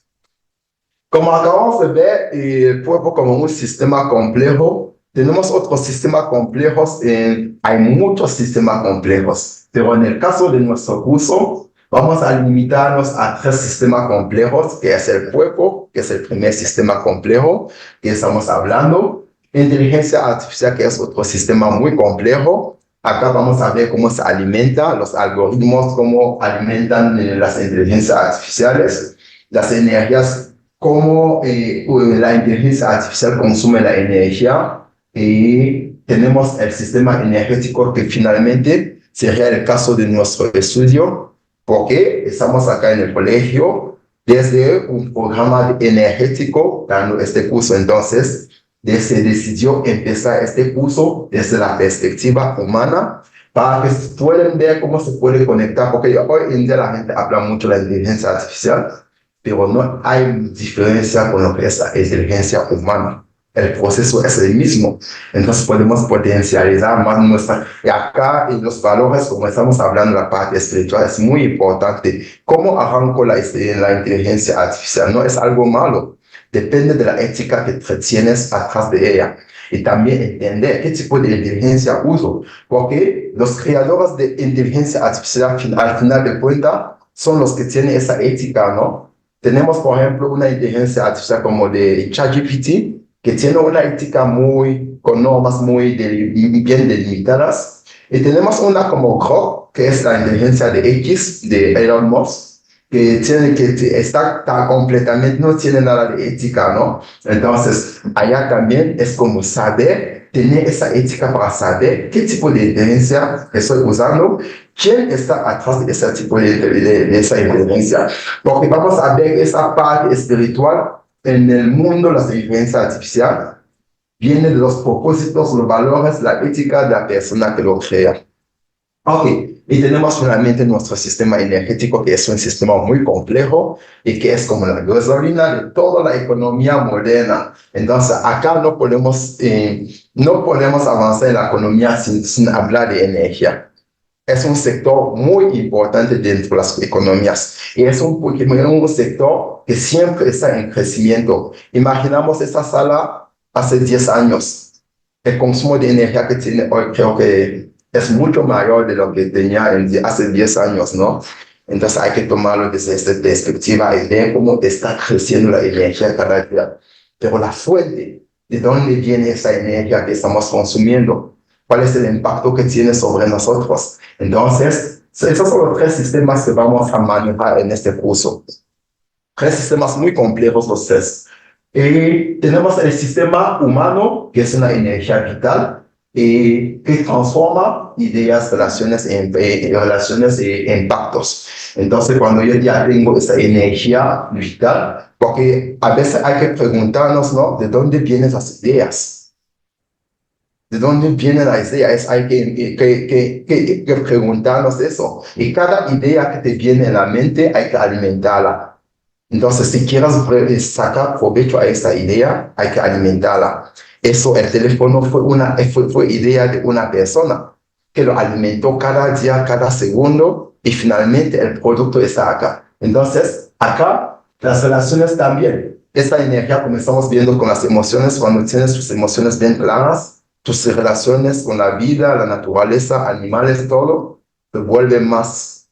Como acabamos de ver, el cuerpo como un sistema complejo. Tenemos otros sistemas complejos, hay muchos sistemas complejos, pero en el caso de nuestro curso, vamos a limitarnos a 3 sistemas complejos, que es el cuerpo, que es el primer sistema complejo que estamos hablando, inteligencia artificial, que es otro sistema muy complejo. Acá vamos a ver cómo se alimenta, los algoritmos, cómo alimentan las inteligencias artificiales, las energías, cómo la inteligencia artificial consume la energía. Y tenemos el sistema energético, que finalmente sería el caso de nuestro estudio, porque estamos acá en el colegio desde un programa energético dando este curso. Entonces, se decidió empezar este curso desde la perspectiva humana, para que puedan ver cómo se puede conectar, porque hoy en día la gente habla mucho de la inteligencia artificial, pero no hay diferencia con lo que es la inteligencia humana. El proceso es el mismo, entonces podemos potencializar más y acá en los valores, como estamos hablando, la parte espiritual es muy importante. ¿Cómo arranco la inteligencia artificial? No es algo malo, depende de la ética que tienes atrás de ella, y también entender qué tipo de inteligencia uso, porque los creadores de inteligencia artificial al final de cuentas son los que tienen esa ética, ¿no? Tenemos, por ejemplo, una inteligencia artificial como de ChatGPT, que tiene una ética con normas bien delimitadas. Y tenemos una como Grok, que es la inteligencia de X, de Elon Musk, está completamente, no tiene nada de ética, ¿no? Entonces, allá también es como saber, tener esa ética para saber qué tipo de inteligencia estoy usando, quién está atrás de ese tipo de esa inteligencia. Porque vamos a ver esa parte espiritual en el mundo, la inteligencia artificial viene de los propósitos, los valores, la ética de la persona que lo crea. Ok, y tenemos finalmente nuestro sistema energético, que es un sistema muy complejo y que es como la gasolina de toda la economía moderna. Entonces, acá no podemos avanzar en la economía sin hablar de energía. Es un sector muy importante dentro de las economías y es un sector que siempre está en crecimiento. Imaginamos esta sala hace 10 años. El consumo de energía que tiene hoy creo que es mucho mayor de lo que tenía hace 10 años, ¿no? Entonces hay que tomarlo desde esta perspectiva y ver cómo está creciendo la energía cada día. Pero la fuente, ¿de dónde viene esa energía que estamos consumiendo? ¿Cuál es el impacto que tiene sobre nosotros? Entonces, esos son los 3 sistemas que vamos a manejar en este curso. 3 sistemas muy complejos los 3. Y tenemos el sistema humano, que es una energía vital, que transforma ideas, relaciones e impactos. Entonces, cuando yo ya tengo esa energía vital, porque a veces hay que preguntarnos, ¿no? ¿De dónde vienen las ideas? ¿De dónde vienen las ideas? Hay que preguntarnos eso. Y cada idea que te viene en la mente hay que alimentarla. Entonces, si quieres sacar provecho a esta idea, hay que alimentarla. Eso, el teléfono fue idea de una persona que lo alimentó cada día, cada segundo, y finalmente el producto está acá. Entonces, acá, las relaciones también. Esta energía, como estamos viendo con las emociones, cuando tienes tus emociones bien claras, tus relaciones con la vida, la naturaleza, animales, todo, se vuelve más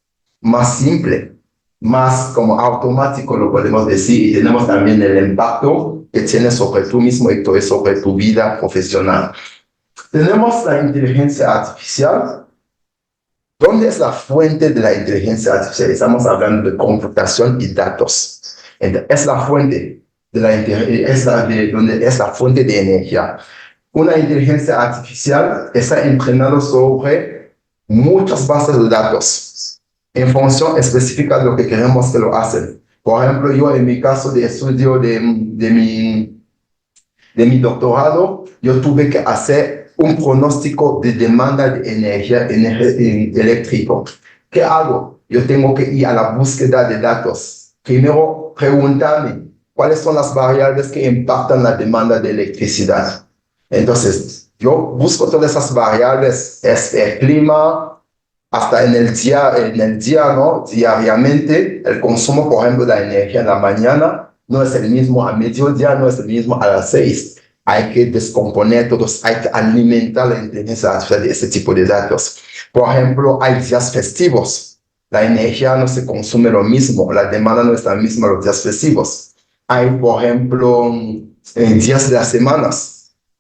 simple, más como automático, lo podemos decir. Y tenemos también el impacto que tienes sobre tú mismo y sobre tu vida profesional. Tenemos la inteligencia artificial. ¿Dónde es la fuente de la inteligencia artificial? Estamos hablando de computación y datos. Es la fuente donde es la fuente de energía. Una inteligencia artificial está entrenada sobre muchas bases de datos en función específica de lo que queremos que lo hacen. Por ejemplo, yo en mi caso de estudio de mi doctorado, yo tuve que hacer un pronóstico de demanda de energía eléctrica. ¿Qué hago? Yo tengo que ir a la búsqueda de datos. Primero, preguntarme cuáles son las variables que impactan la demanda de electricidad. Entonces, yo busco todas esas variables, el clima, hasta en el día, ¿no? Diariamente, el consumo, por ejemplo, de la energía en la mañana no es el mismo a mediodía, no es el mismo a las 6. Hay que descomponer todos, hay que alimentar la inteligencia artificial de este tipo de datos. Por ejemplo, hay días festivos. La energía no se consume lo mismo, la demanda no es la misma los días festivos. Hay, por ejemplo, días de las semanas.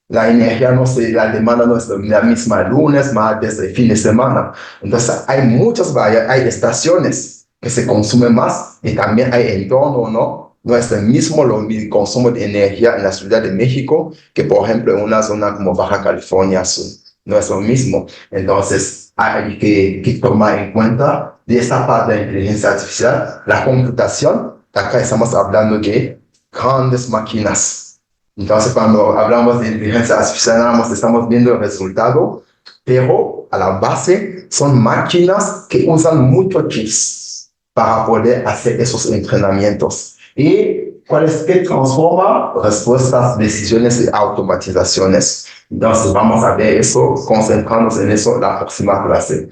La demanda no es la misma lunes, martes, el fin de semana. Entonces, hay estaciones que se consumen más y también hay entorno, ¿no? No es el mismo el consumo de energía en la Ciudad de México que, por ejemplo, en una zona como Baja California Sur. No es lo mismo. Entonces, hay que tomar en cuenta de esta parte de la inteligencia artificial, la computación. Acá estamos hablando de grandes máquinas. Entonces, cuando hablamos de inteligencia artificial, estamos viendo el resultado, pero a la base son máquinas que usan muchos chips para poder hacer esos entrenamientos. ¿Y qué transforma? Respuestas, decisiones y automatizaciones. Entonces, vamos a ver eso, concentrarnos en eso en la próxima clase.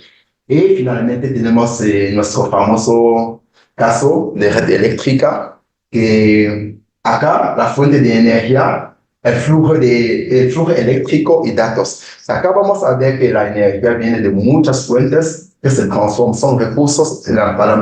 Y finalmente tenemos nuestro famoso caso de red eléctrica, que acá la fuente de energía, el flujo eléctrico y datos. Acá vamos a ver que la energía viene de muchas fuentes que se transforman, son recursos,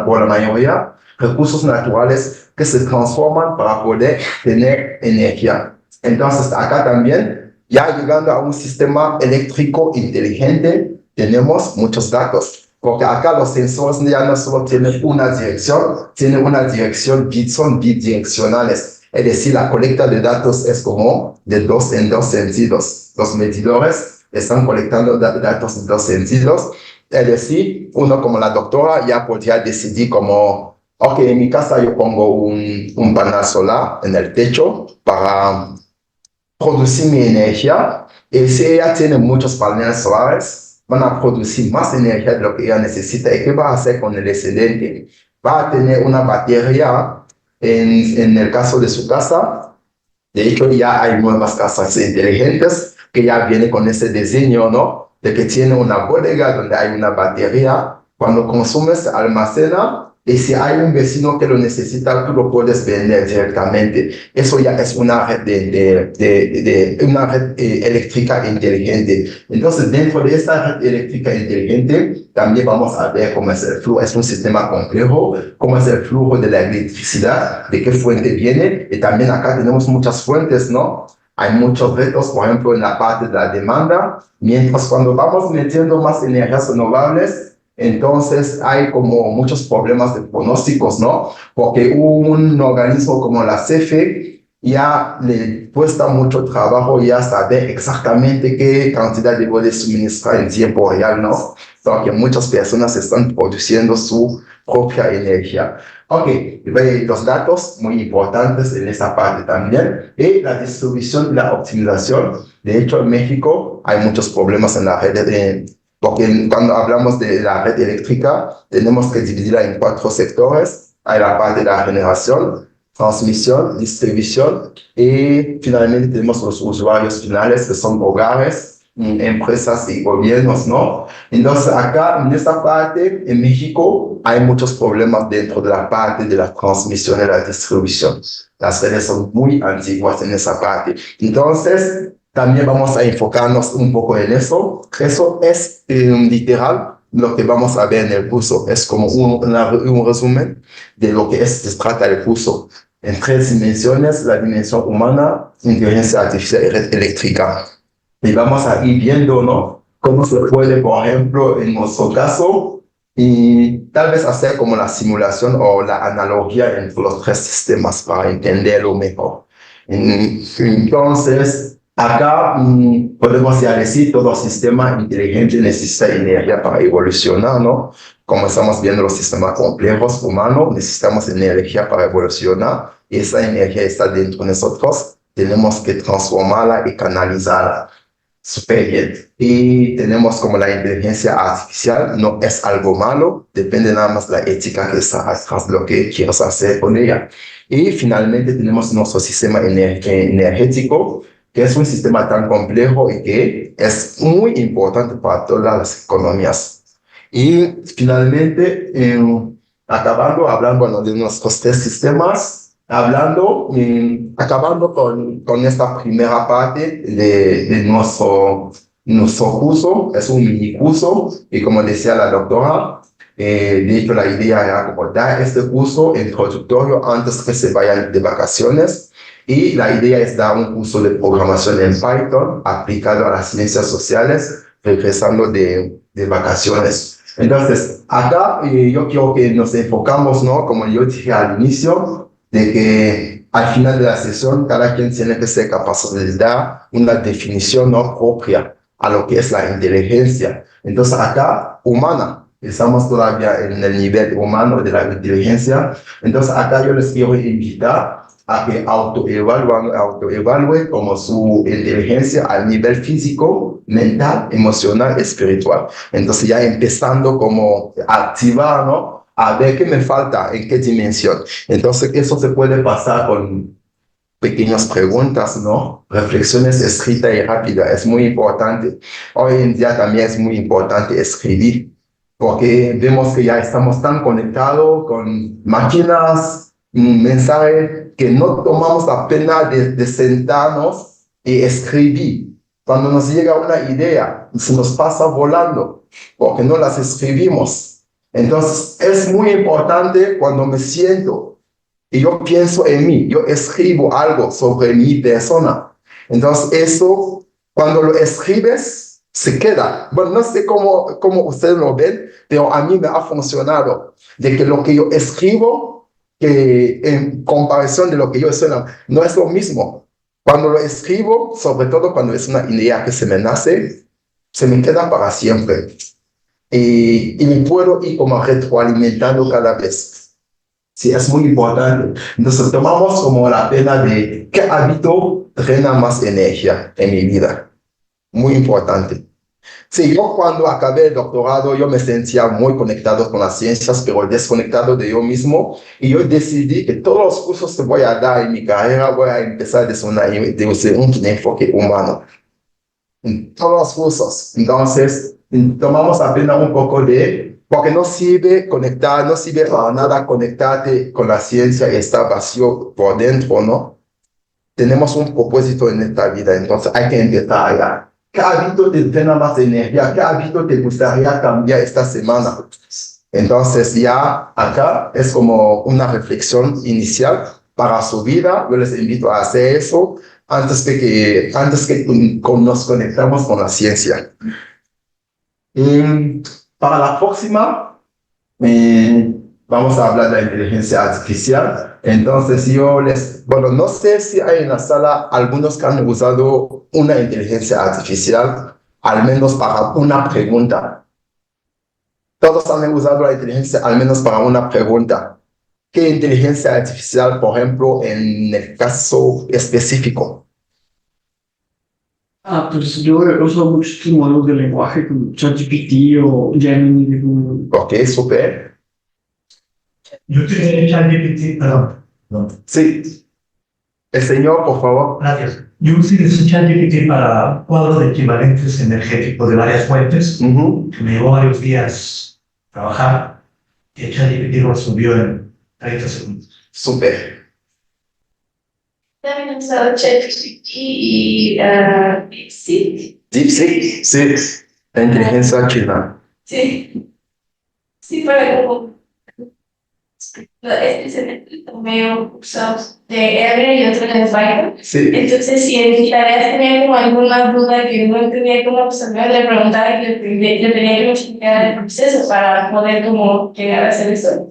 por la mayoría, recursos naturales que se transforman para poder tener energía. Entonces, acá también, ya llegando a un sistema eléctrico inteligente, tenemos muchos datos. Porque acá los sensores ya no solo tienen una dirección, tienen una dirección, son bidireccionales. Es decir, la colecta de datos es como de dos en dos sentidos. Los medidores están colectando datos en dos sentidos. Es decir, uno como la doctora ya podría decidir como, ok, en mi casa yo pongo un panel solar en el techo para producir mi energía. Y si ella tiene muchos paneles solares, van a producir más energía de lo que ella necesita. ¿Y qué va a hacer con el excedente? Va a tener una batería en el caso de su casa. De hecho, ya hay nuevas casas inteligentes que ya vienen con ese diseño, ¿no? De que tiene una bodega donde hay una batería. Cuando consumes, almacena. Y si hay un vecino que lo necesita, tú lo puedes vender directamente. Eso ya es una red una red eléctrica inteligente. Entonces, dentro de esta red eléctrica inteligente, también vamos a ver cómo es el flujo. Es un sistema complejo, cómo es el flujo de la electricidad, de qué fuente viene. Y también acá tenemos muchas fuentes, ¿no? Hay muchos retos, por ejemplo, en la parte de la demanda. Mientras cuando vamos metiendo más energías renovables, entonces hay como muchos problemas de pronósticos, ¿no? Porque un organismo como la CFE ya le cuesta mucho trabajo ya saber exactamente qué cantidad debe suministrar en tiempo real, ¿no? Porque muchas personas están produciendo su propia energía. Ok, los datos muy importantes en esa parte también. Y la distribución y la optimización. De hecho, en México hay muchos problemas en la red porque cuando hablamos de la red eléctrica, tenemos que dividirla en 4 sectores. Hay la parte de la generación, transmisión, distribución y finalmente tenemos los usuarios finales que son hogares, empresas y gobiernos, ¿no? Entonces acá en esta parte, en México, hay muchos problemas dentro de la parte de la transmisión y la distribución. Las redes son muy antiguas en esa parte. Entonces, también vamos a enfocarnos un poco en eso. Eso es literal lo que vamos a ver en el curso. Es como un resumen de lo que se trata el curso. En 3 dimensiones, la dimensión humana, inteligencia artificial y red eléctrica. Y vamos a ir viendo, ¿no? Cómo se puede, por ejemplo, en nuestro caso, y tal vez hacer como la simulación o la analogía entre los 3 sistemas para entenderlo mejor. Entonces, acá podemos ya decir todo sistema inteligente necesita energía para evolucionar, ¿no? Como estamos viendo los sistemas complejos humanos, necesitamos energía para evolucionar y esa energía está dentro de nosotros. Tenemos que transformarla y canalizarla. Súper bien. Y tenemos como la inteligencia artificial, no es algo malo, depende nada más de la ética que está atrás de lo que quieres hacer con ella. Y finalmente tenemos nuestro sistema energético, que es un sistema tan complejo y que es muy importante para todas las economías. Y finalmente, acabando, hablando bueno, de nuestros 3 sistemas, acabando con esta primera parte de nuestro curso, es un mini curso, y como decía la doctora, de hecho la idea era como dar este curso introductorio antes que se vayan de vacaciones, y la idea es dar un curso de programación en Python aplicado a las ciencias sociales, regresando de vacaciones. Entonces, acá yo quiero que nos enfocamos, ¿no? Como yo dije al inicio, de que al final de la sesión cada quien tiene que ser capaz de dar una definición no propia a lo que es la inteligencia. Entonces acá, humana, estamos todavía en el nivel humano de la inteligencia. Entonces acá yo les quiero invitar a que autoevalúen como su inteligencia al nivel físico, mental, emocional, espiritual. Entonces ya empezando como a activar, ¿no? A ver qué me falta, en qué dimensión. Entonces, eso se puede pasar con pequeñas preguntas, ¿no? Reflexiones escritas y rápidas. Es muy importante. Hoy en día también es muy importante escribir, porque vemos que ya estamos tan conectados con máquinas, mensajes, que no tomamos la pena de sentarnos y escribir. Cuando nos llega una idea, se nos pasa volando, porque no las escribimos. Entonces, es muy importante cuando me siento y yo pienso en mí, yo escribo algo sobre mi persona, Entonces, eso, cuando lo escribes, se queda. Bueno, no sé cómo ustedes lo ven, pero a mí me ha funcionado. De que lo que yo escribo, que en comparación de lo que yo suena, no es lo mismo. Cuando lo escribo, sobre todo cuando es una idea que se me nace, se me queda para siempre. Y me puedo ir como retroalimentando cada vez. Sí, es muy importante. Entonces tomamos como la pena de qué hábito drena más energía en mi vida. Muy importante. Sí, yo cuando acabé el doctorado, yo me sentía muy conectado con las ciencias, pero desconectado de yo mismo. Y yo decidí que todos los cursos que voy a dar en mi carrera, voy a empezar desde un enfoque humano. En todos los cursos. Entonces, tomamos apenas un poco porque no sirve conectar, no sirve para nada conectarte con la ciencia y estar vacío por dentro, ¿no? Tenemos un propósito en esta vida, entonces hay que empezar allá. ¿Qué hábito te drena más energía? ¿Qué hábito te gustaría cambiar esta semana? Entonces ya acá es como una reflexión inicial para su vida. Yo les invito a hacer eso antes que nos conectamos con la ciencia. Para la próxima, vamos a hablar de la inteligencia artificial. Entonces bueno, no sé si hay en la sala algunos que han usado una inteligencia artificial, al menos para una pregunta. Todos han usado la inteligencia al menos para una pregunta. ¿Qué inteligencia artificial, por ejemplo, en el caso específico? Pues yo uso muchos modelos de lenguaje como ChatGPT o Gemini. Ok, súper. Yo utilicé ChatGPT, perdón. Sí. El señor, por favor. Gracias. Yo utilicé ChatGPT para cuadro de equivalentes energéticos de varias fuentes. Que me llevó varios días trabajar y el ChatGPT lo resolvió en 30 segundos. Súper. También he usado ChatGPT y DeepSeek. DeepSeek, sí. La inteligencia china. Sí. Sí, para como medio cursos de R y otros de Python. Sí. Entonces, si en mis tareas tenía como alguna duda que no entendía cómo resolver, le preguntaba y le pedía que me explicara el proceso para poder como llegar a hacer eso.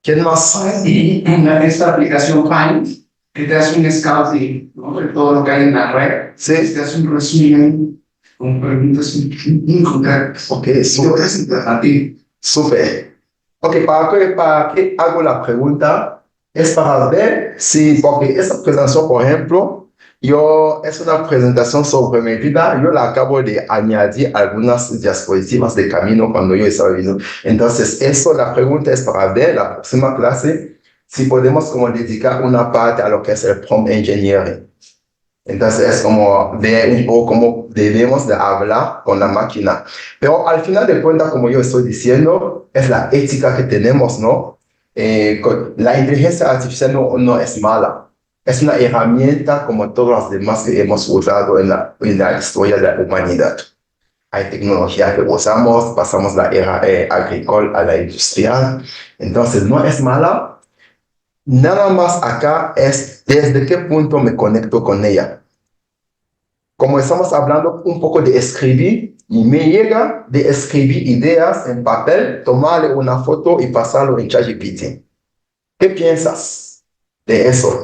¿Quién más? Y esta aplicación Find, que te hace un scouting, ¿no?, de todo lo que hay en la red. Sí. Te hace un resumen con preguntas muy concretas. Ok, Y te súper. presenta a ti. Súper. Ok, ¿para qué hago la pregunta? Es para ver si, porque esta presentación, por ejemplo, es una presentación sobre mi vida, yo la acabo de añadir algunas diapositivas de camino cuando yo estaba viendo. Entonces, la pregunta es para ver la próxima clase, si podemos como dedicar una parte a lo que es el prompt engineering. Entonces, es como ver un poco cómo debemos de hablar con la máquina. Pero al final de cuentas, como yo estoy diciendo, es la ética que tenemos, ¿no? La inteligencia artificial no es mala. Es una herramienta como todas las demás que hemos usado en la historia de la humanidad. Hay tecnología que usamos, pasamos la era agrícola a la industrial. Entonces, no es mala. Nada más acá es desde qué punto me conecto con ella. Como estamos hablando un poco de escribir, y me llega de escribir ideas en papel, tomarle una foto y pasarlo en ChatGPT. ¿Qué piensas de eso?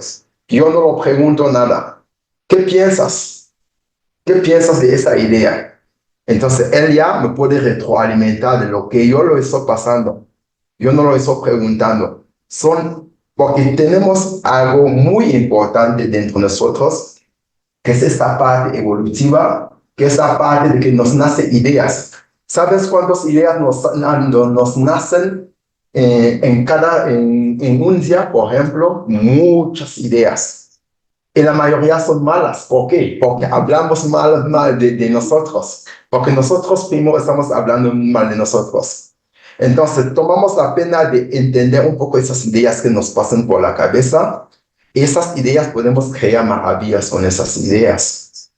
Yo no lo pregunto nada. ¿Qué piensas? ¿Qué piensas de esa idea? Entonces, él ya me puede retroalimentar de lo que yo lo estoy pasando. Yo no lo estoy preguntando. Porque tenemos algo muy importante dentro de nosotros, que es esta parte evolutiva, que es la parte de que nos nacen ideas. ¿Sabes cuántas ideas nos nacen en un día? Por ejemplo, muchas ideas. Y la mayoría son malas. ¿Por qué? Porque hablamos mal de nosotros. Porque nosotros primero estamos hablando mal de nosotros. Entonces, tomamos la pena de entender un poco esas ideas que nos pasan por la cabeza. Esas ideas podemos crear maravillas con esas ideas.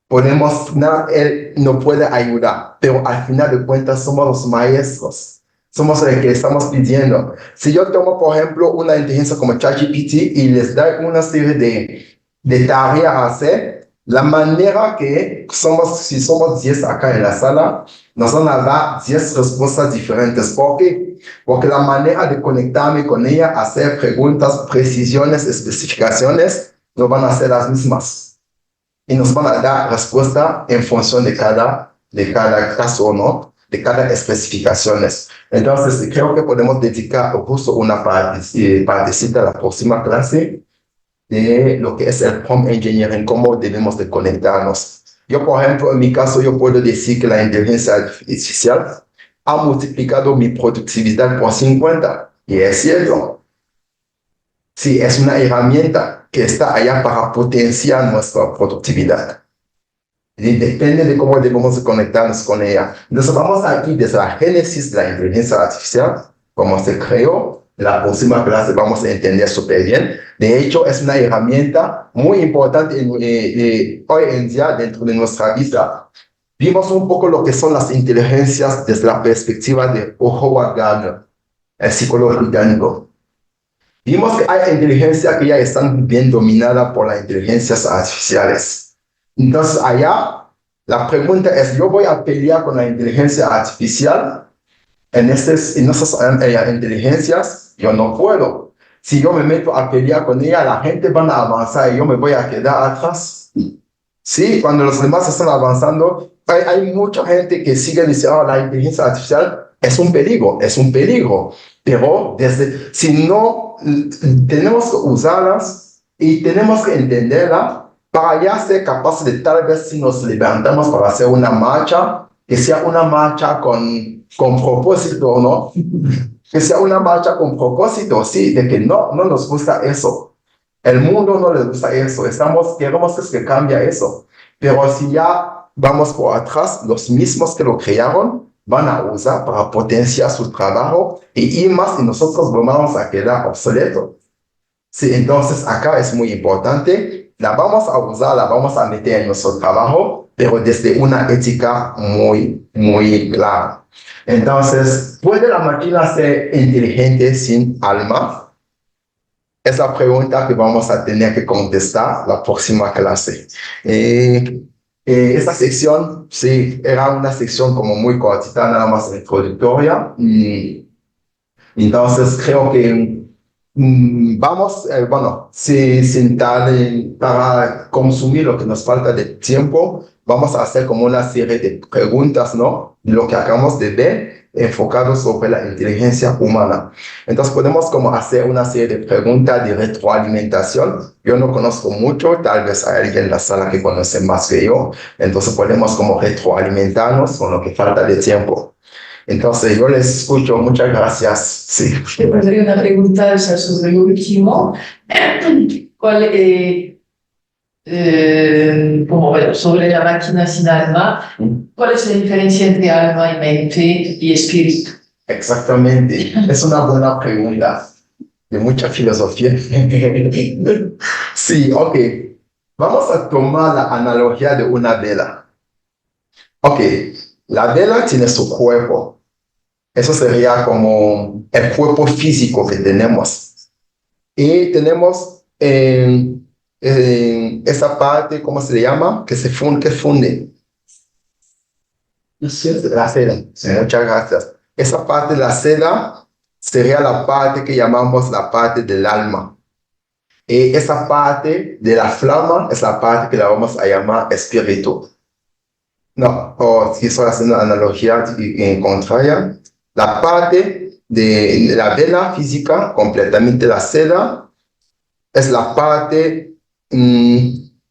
Él nos puede ayudar, pero al final de cuentas somos los maestros. Somos los que estamos pidiendo. Si yo tomo, por ejemplo, una inteligencia como ChatGPT y les doy una serie de tarea a hacer, la manera que si somos 10 acá en la sala, nos van a dar 10 respuestas diferentes. ¿Por qué? Porque la manera de conectarme con ella, hacer preguntas, precisiones, especificaciones, no van a ser las mismas. Y nos van a dar respuesta en función de cada caso, ¿no? De cada especificaciones. Entonces, creo que podemos dedicar justo una partecita a la próxima clase de lo que es el prompt engineering, cómo debemos de conectarnos. Yo, por ejemplo, en mi caso, yo puedo decir que la inteligencia artificial ha multiplicado mi productividad por 50. Y es cierto. Sí, es una herramienta que está allá para potenciar nuestra productividad. Y depende de cómo debemos conectarnos con ella. Entonces, vamos aquí desde la génesis de la inteligencia artificial, cómo se creó. En la próxima clase vamos a entender súper bien. De hecho, es una herramienta muy importante hoy en día dentro de nuestra vida. Vimos un poco lo que son las inteligencias desde la perspectiva de Howard Gardner, el psicólogo británico. Vimos que hay inteligencias que ya están bien dominadas por las inteligencias artificiales. Entonces, allá, la pregunta es, ¿yo voy a pelear con la inteligencia artificial? En esas inteligencias, yo no puedo. Si yo me meto a pelear con ella, la gente va a avanzar y yo me voy a quedar atrás. Sí, cuando los demás están avanzando, hay mucha gente que sigue diciendo, la inteligencia artificial es un peligro. Pero si no, tenemos que usarlas y tenemos que entenderla para ya ser capaces de, tal vez si nos levantamos para hacer una marcha, que sea una marcha con propósito, ¿no? Que sea una marcha con propósito, sí, de que no nos gusta eso. El mundo no le gusta eso. Queremos que cambie eso. Pero si ya vamos por atrás, los mismos que lo crearon van a usar para potenciar su trabajo y más, y nosotros vamos a quedar obsoletos. Sí, entonces acá es muy importante. La vamos a usar, la vamos a meter en nuestro trabajo, pero desde una ética muy, muy clara. Entonces, ¿puede la máquina ser inteligente sin alma? Es la pregunta que vamos a tener que contestar la próxima clase. Esta sección, sí, era una sección como muy cortita, nada más introductoria. Entonces, creo que vamos, sin para consumir lo que nos falta de tiempo, vamos a hacer como una serie de preguntas, ¿no? Lo que acabamos de ver, enfocado sobre la inteligencia humana. Entonces podemos como hacer una serie de preguntas de retroalimentación. Yo no conozco mucho, tal vez hay alguien en la sala que conoce más que yo. Entonces podemos como retroalimentarnos con lo que falta de tiempo. Entonces yo les escucho, muchas gracias. Sí. Tendría una pregunta sobre lo último. Sobre la máquina sin alma, ¿cuál es la diferencia entre alma y mente y espíritu? Exactamente, es una buena pregunta de mucha filosofía. Sí, ok. Vamos a tomar la analogía de una vela. Ok, la vela tiene su cuerpo. Eso sería como el cuerpo físico que tenemos. Y tenemos esa parte, ¿cómo se le llama? Que funde. La seda. Sí, muchas gracias. Esa parte de la seda sería la parte que llamamos la parte del alma. Y esa parte de la flama es la parte que la vamos a llamar espíritu. No, si estoy haciendo una analogía contraria, la parte de la vela física, completamente la seda, es la parte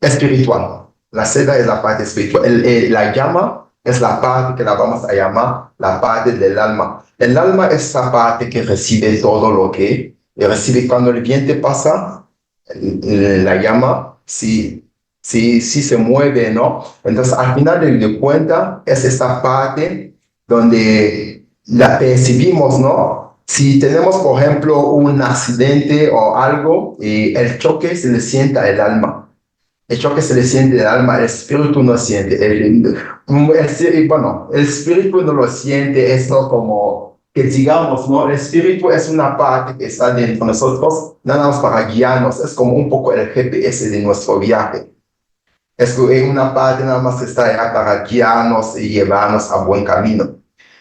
espiritual. La seda es la parte espiritual. La llama es la parte que la vamos a llamar la parte del alma. El alma es esa parte que recibe todo lo que recibe cuando el viento pasa, la llama sí se mueve, ¿no? Entonces, al final de cuentas, es esta parte donde la percibimos, ¿no? Si tenemos, por ejemplo, un accidente o algo, el choque se le siente al alma. El choque se le siente al alma, el espíritu no siente. El espíritu no lo siente, esto como que digamos, ¿no? El espíritu es una parte que está dentro de nosotros, nada más para guiarnos, es como un poco el GPS de nuestro viaje. Es una parte nada más que está allá para guiarnos y llevarnos a buen camino.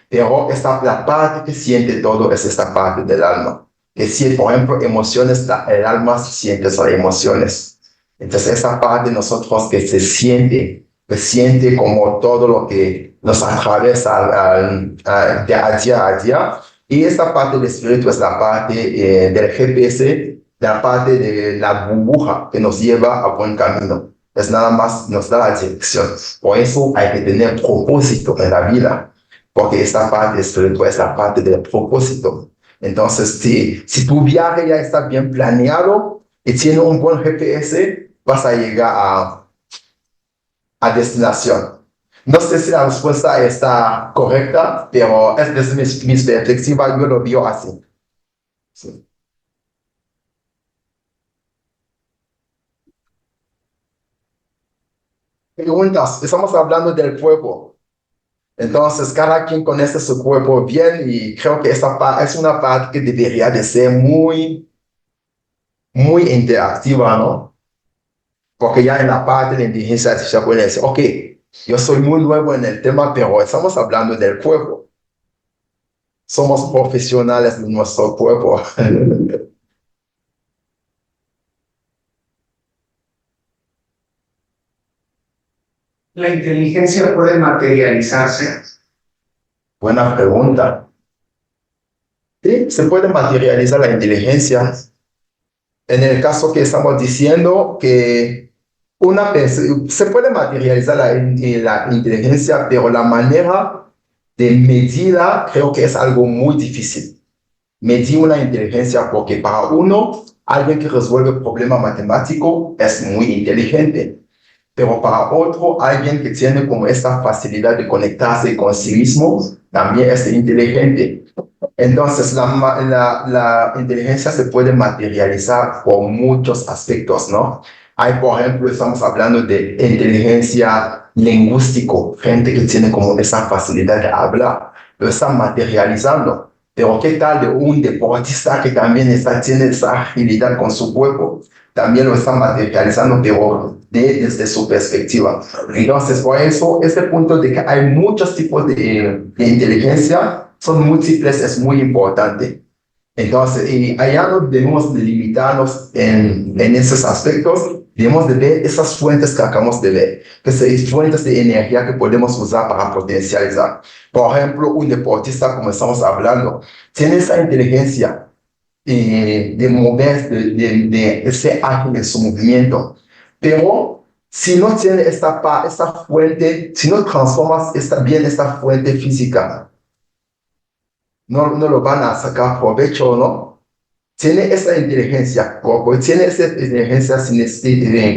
Pero la parte que siente todo es esta parte del alma. Que si, por ejemplo, emociones, el alma siente esas emociones. Entonces, esa parte de nosotros que se siente, que siente como todo lo que nos atraviesa de día a día. Y esta parte del espíritu es la parte del GPS, la parte de la burbuja que nos lleva a buen camino. Es nada más nos da la dirección. Por eso hay que tener propósito en la vida, porque esta parte espiritual es la parte del propósito. Entonces, si tu viaje ya está bien planeado y tiene un buen GPS, vas a llegar a destinación. No sé si la respuesta está correcta, pero es desde mi perspectiva, yo lo veo así. Sí. Preguntas, estamos hablando del cuerpo. Entonces, cada quien conoce su cuerpo bien y creo que esta es una parte que debería de ser muy interactiva, ¿no? Porque ya en la parte de inteligencia artificial pueden decir, ok, yo soy muy nuevo en el tema, pero estamos hablando del cuerpo. Somos profesionales de nuestro cuerpo. ¿La inteligencia puede materializarse? Buena pregunta. Sí, se puede materializar la inteligencia. En el caso que estamos diciendo que se puede materializar la inteligencia, pero la manera de medirla creo que es algo muy difícil. Medir una inteligencia, porque para uno, alguien que resuelve un problema matemático es muy inteligente. Pero para otro, alguien que tiene como esta facilidad de conectarse con sí mismo, también es inteligente. Entonces, la inteligencia se puede materializar por muchos aspectos, ¿no? Hay, por ejemplo, estamos hablando de inteligencia lingüística, gente que tiene como esa facilidad de hablar, lo está materializando. Pero ¿qué tal de un deportista que también tiene esa agilidad con su cuerpo? También lo está materializando, pero desde su perspectiva. Entonces, por eso, este punto de que hay muchos tipos de inteligencia, son múltiples, es muy importante. Entonces, y allá no debemos de limitarnos en esos aspectos, debemos de ver esas fuentes que acabamos de ver, que son fuentes de energía que podemos usar para potencializar. Por ejemplo, un deportista, como estamos hablando, tiene esa inteligencia de mover, de ser ágil en su movimiento, pero si no tiene esta fuente, si no transformas bien esta fuente física, no lo van a sacar provecho, ¿no? Tiene esa inteligencia corporal, tiene esa inteligencia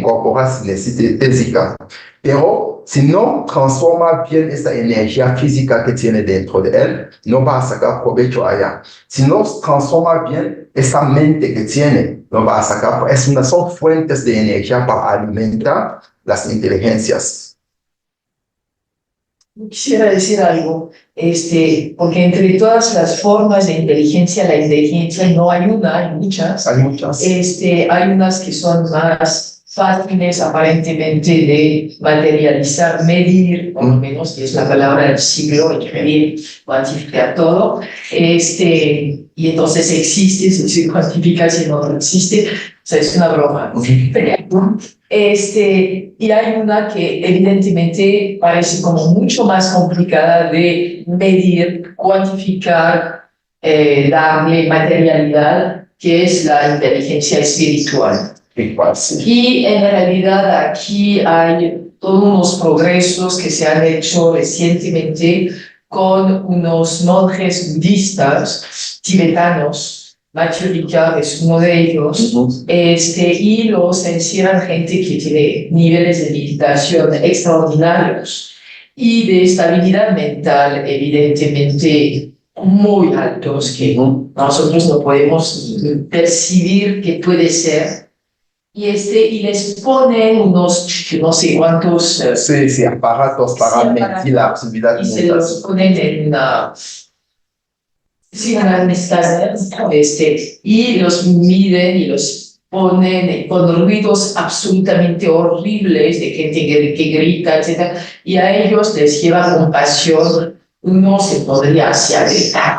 corporal física, pero si no transforma bien esa energía física que tiene dentro de él, no va a sacar provecho allá. Si no transforma bien esa mente que tiene, no va a sacar, son fuentes de energía para alimentar las inteligencias. Quisiera decir algo, porque entre todas las formas de inteligencia, la inteligencia no hay una, hay muchas. Hay muchas. Hay unas que son más fáciles aparentemente de materializar, medir, por lo menos, que es la palabra del siglo, medir, cuantificar todo. Y entonces existe, se cuantifica, si no existe, o sea, es una broma. Y hay una que evidentemente parece como mucho más complicada de medir, cuantificar, darle materialidad, que es la inteligencia espiritual. Y en realidad aquí hay todos unos progresos que se han hecho recientemente con unos monjes budistas tibetanos. Machu Ricard es uno de ellos, y los encierran gente que tiene niveles de meditación extraordinarios y de estabilidad mental evidentemente muy altos que nosotros no podemos percibir que puede ser. Y les ponen unos no sé cuántos aparatos para medir la actividad y se los ponen en una Sí, un escáner, y los miden y los ponen con ruidos absolutamente horribles de gente que grita, etc. Y a ellos les lleva compasión. Uno se podría hacia gritar,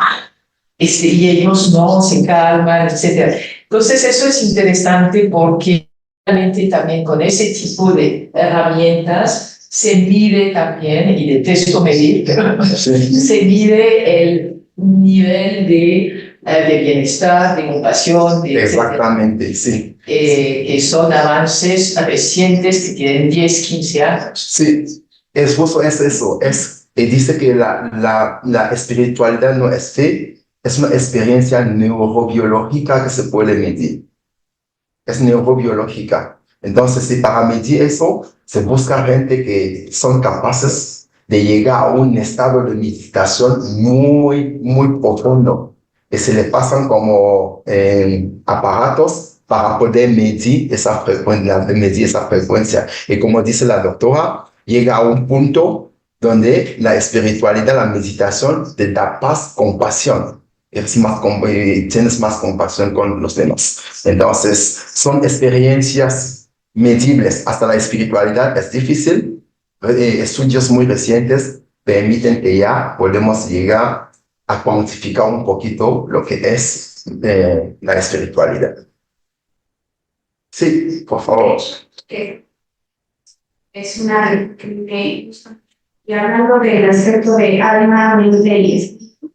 y ellos no se calman, etc. Entonces, eso es interesante porque realmente también con ese tipo de herramientas se mide también, y detesto medir, pero se mide el nivel de bienestar, de compasión, de Exactamente, sí. Que son avances recientes que tienen 10, 15 años. Sí, es justo es eso. Y dice que la espiritualidad no es fe, es una experiencia neurobiológica que se puede medir. Es neurobiológica. Entonces, si para medir eso, se busca gente que son capaces de llegar a un estado de meditación muy, muy profundo. Y se le pasan como aparatos para poder medir esa frecuencia. Y como dice la doctora, llega a un punto donde la espiritualidad, la meditación, te da paz, compasión. Tienes más compasión con los demás. Entonces, son experiencias medibles. Hasta la espiritualidad es difícil. Estudios muy recientes permiten que ya podemos llegar a cuantificar un poquito lo que es la espiritualidad. Sí, por favor. Es una... Y hablando del aspecto de alma, mente y espíritu,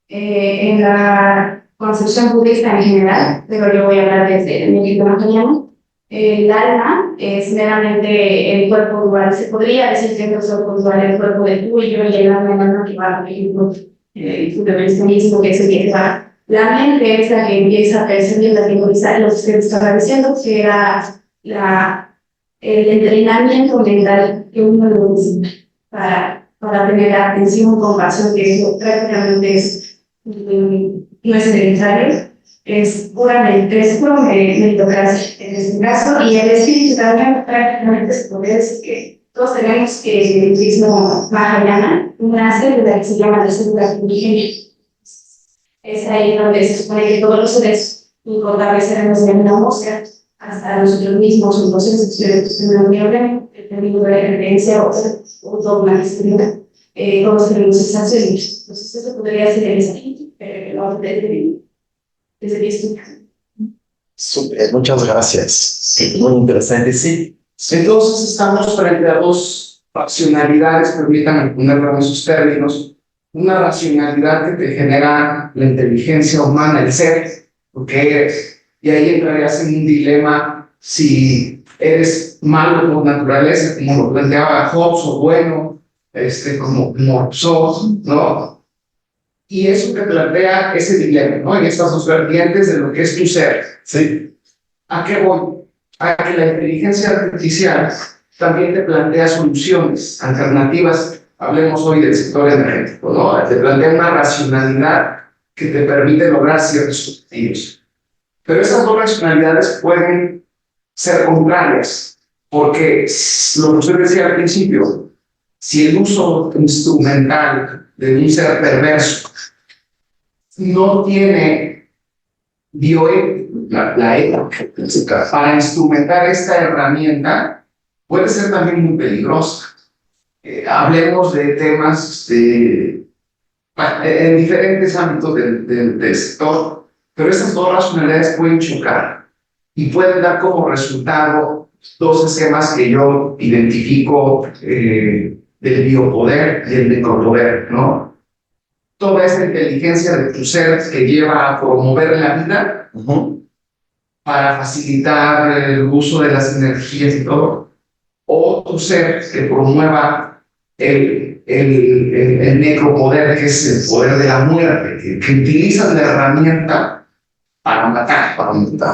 en la concepción budista en general, pero yo voy a hablar desde mi idioma coreano, el alma es meramente el cuerpo dual. Se podría decir que es el cuerpo dual, el cuerpo de tú y yo, y el alma que va, por ejemplo, el fundamentalismo, que es el que va. La mente es la que empieza a percibir, la que empieza, lo que usted estaba diciendo, que era el entrenamiento mental que uno necesita para tener atención, compasión, que eso prácticamente no es necesario, es puramente meritocracia en este caso, y el espíritu también prácticamente se puede decir que todos tenemos el budismo mahayana, una célula que se llama la célula primigenia. Es ahí donde se supone que todos los seres incontables seremos de una mosca, hasta nosotros mismos, entonces, en la unión, el término de referencia o dogma que se diga, todos tenemos esas células. Entonces, eso podría ser el espíritu, pero no desde mi estudio. Super, muchas gracias. Sí, muy interesante, sí. Entonces, estamos frente a dos racionalidades, permítanme ponerlo en esos términos. Una racionalidad que te genera la inteligencia humana, el ser, lo que eres. Y ahí entrarías en un dilema si eres malo por naturaleza, como lo planteaba Hobbes, o bueno, como sos, ¿no? Y eso te plantea ese dilema, ¿no? En estas dos vertientes de lo que es tu ser. Sí. ¿A qué voy? A que la inteligencia artificial también te plantea soluciones alternativas. Hablemos hoy del sector energético, ¿no? Te plantea una racionalidad que te permite lograr ciertos objetivos. Pero esas dos racionalidades pueden ser contrarias, porque lo que usted decía al principio, si el uso instrumental de un ser perverso no tiene la ética para instrumentar esta herramienta, puede ser también muy peligrosa. Hablemos de temas en diferentes ámbitos del sector, pero esas dos racionalidades pueden chocar y pueden dar como resultado dos esquemas que yo identifico del biopoder y el necropoder, ¿no? Toda esta inteligencia de tu ser que lleva a promover la vida para facilitar el uso de las energías y todo, o tu ser que promueva el necropoder, que es el poder de la muerte, que utiliza la herramienta para matar.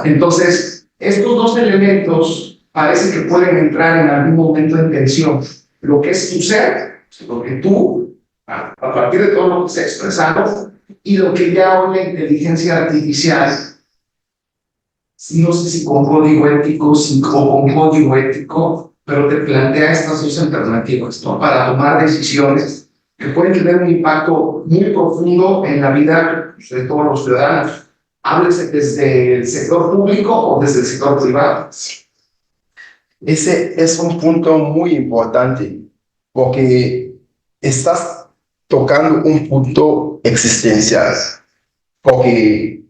Entonces, estos dos elementos parece que pueden entrar en algún momento en tensión. Lo que es tu ser, lo que tú, a partir de todo lo que se ha expresado, y lo que ya hoy la inteligencia artificial, no sé si con código ético o con código ético, pero te plantea estas dos alternativas, ¿no? Para tomar decisiones que pueden tener un impacto muy profundo en la vida de todos los ciudadanos. Háblese desde el sector público o desde el sector privado. Ese es un punto muy importante porque estás tocando un punto existencial. Porque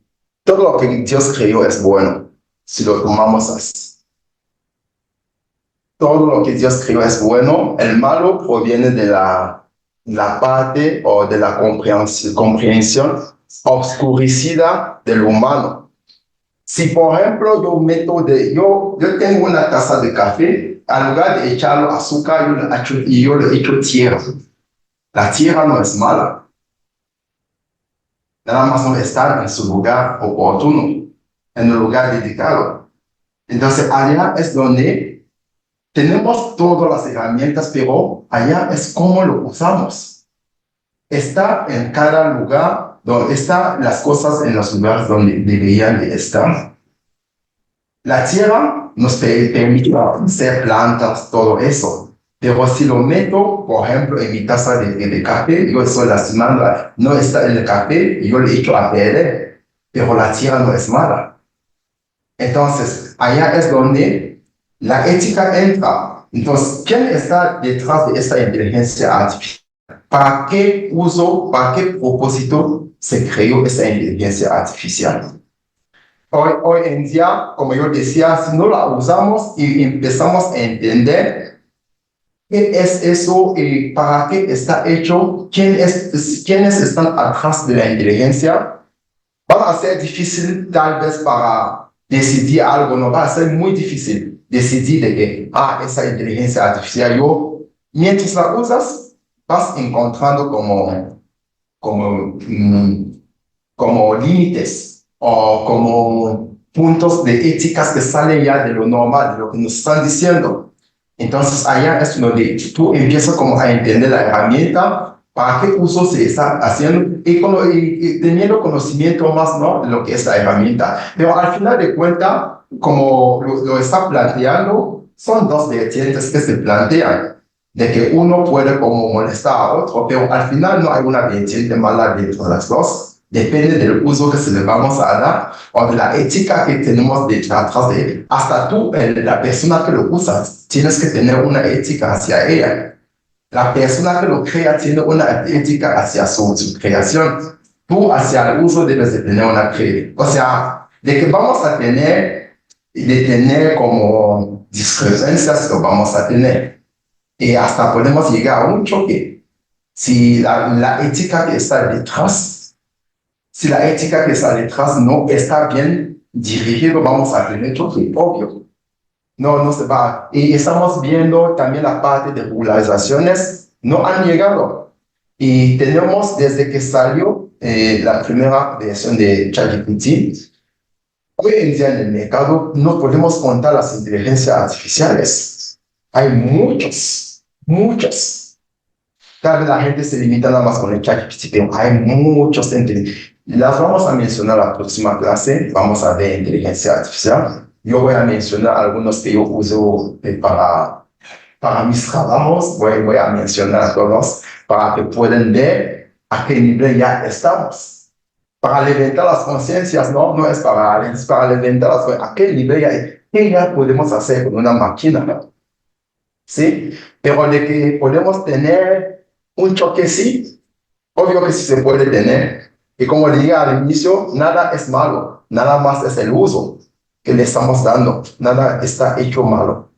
todo lo que Dios creó es bueno, si lo tomamos así. Todo lo que Dios creó es bueno, el malo proviene de la parte o de la comprensión oscurecida del humano. Si, por ejemplo, yo tengo una taza de café, en lugar de echarlo azúcar, yo le echo tierra. La tierra no es mala. Nada más no está en su lugar oportuno, en el lugar dedicado. Entonces, allá es donde tenemos todas las herramientas, pero allá es cómo lo usamos. Está en cada lugar, donde están las cosas en los lugares donde deberían de estar. La tierra nos permite hacer plantas, todo eso. Pero si lo meto, por ejemplo, en mi taza de café, yo estoy lastimando, no está en el café, yo le echo a perder, pero la tierra no es mala. Entonces, allá es donde la ética entra. Entonces, ¿quién está detrás de esta inteligencia artificial? ¿Para qué uso, para qué propósito se creó esta inteligencia artificial? Hoy en día, como yo decía, si no la usamos y empezamos a entender qué es eso y para qué está hecho, quiénes están atrás de la inteligencia, va a ser difícil tal vez para decidir algo, no va a ser muy difícil decidir de que, esa inteligencia artificial, mientras la usas, vas encontrando como límites o como puntos de éticas que salen ya de lo normal, de lo que nos están diciendo. Entonces, allá es donde tú empiezas como a entender la herramienta, para qué uso se está haciendo y teniendo conocimiento más, ¿no?, de lo que es la herramienta. Pero al final de cuentas, como lo está planteando, son dos vertientes que se plantean, de que uno puede como molestar a otro, pero al final no hay una vertiente mala dentro de las dos. Depende del uso que se le vamos a dar o de la ética que tenemos detrás de él. Hasta tú, la persona que lo usas, tienes que tener una ética hacia ella. La persona que lo crea tiene una ética hacia su creación. Tú hacia el uso debes de tener una ética. O sea, de que vamos a tener como discrepancias, lo vamos a tener. Y hasta podemos llegar a un choque. Si la ética que está detrás, si la ética que está detrás no está bien dirigida, vamos a tener choque, obvio. No se va. Y estamos viendo también la parte de regularizaciones, no han llegado. Y tenemos desde que salió la primera versión de ChatGPT, hoy en día en el mercado no podemos contar las inteligencias artificiales. Hay muchas. Tal vez la gente se limita nada más con el ChatGPT, pero hay muchos. Las vamos a mencionar en la próxima clase, vamos a ver inteligencia artificial. Yo voy a mencionar algunos que yo uso para mis trabajos, voy a mencionar todos para que puedan ver a qué nivel ya estamos. Para levantar las conciencias, no es para levantar las conciencias, a qué nivel ya podemos hacer con una máquina, ¿no? ¿Sí? Pero de que podemos tener un choque, sí, obvio que sí se puede tener. Y como le dije al inicio, nada es malo, nada más es el uso que le estamos dando, nada está hecho malo.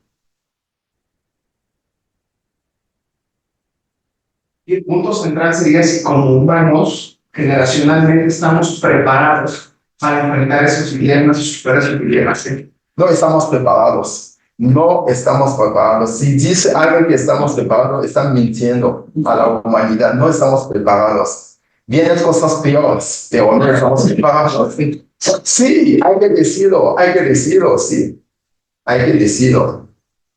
Y el punto central sería si como humanos, generacionalmente, estamos preparados para enfrentar esos dilemas y superar esos dilemas. ¿Sí? No estamos preparados. Si dice alguien que estamos preparados, están mintiendo a la humanidad. No estamos preparados. Vienen cosas peores, pero no estamos preparados. Sí, hay que decirlo, sí. Hay que decirlo.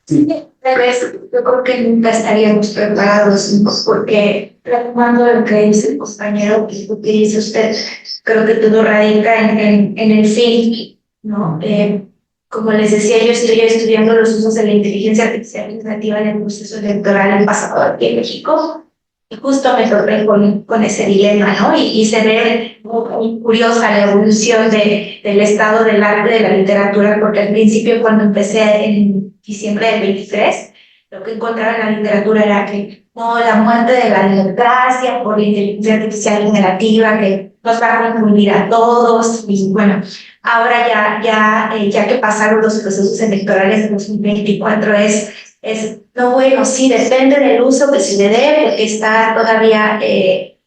Sí. Tal vez yo creo que nunca estaríamos preparados, porque retomando lo que dice el compañero y lo que dice usted, creo que todo radica en el fin, ¿no? Como les decía, yo estoy estudiando los usos de la inteligencia artificial legislativa en el proceso electoral en pasado aquí en México. Y justo me topé con ese dilema, ¿no? Y se ve muy curiosa la evolución del estado del arte, de la literatura, porque al principio, cuando empecé en diciembre del 23, lo que encontraba en la literatura era que no, la muerte de la democracia por la inteligencia artificial generativa que nos va a confundir a todos. Y bueno, ahora ya que pasaron los procesos electorales de 2024, no, bueno, sí, depende del uso que se le dé, porque está todavía el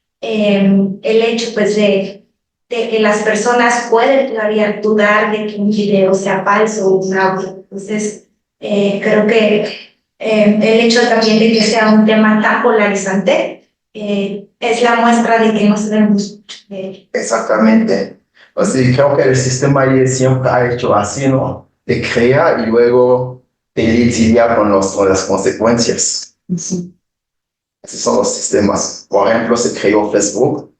hecho, pues, de que las personas pueden todavía dudar de que un video sea falso o un audio. Entonces, creo que el hecho también de que sea un tema tan polarizante es la muestra de que no sabemos mucho de él. Exactamente. O sea, creo que el sistema ahí siempre ha hecho así, ¿no? Te crea y luego te lidia con las consecuencias. Sí. Esos son los sistemas. Por ejemplo, se creó Facebook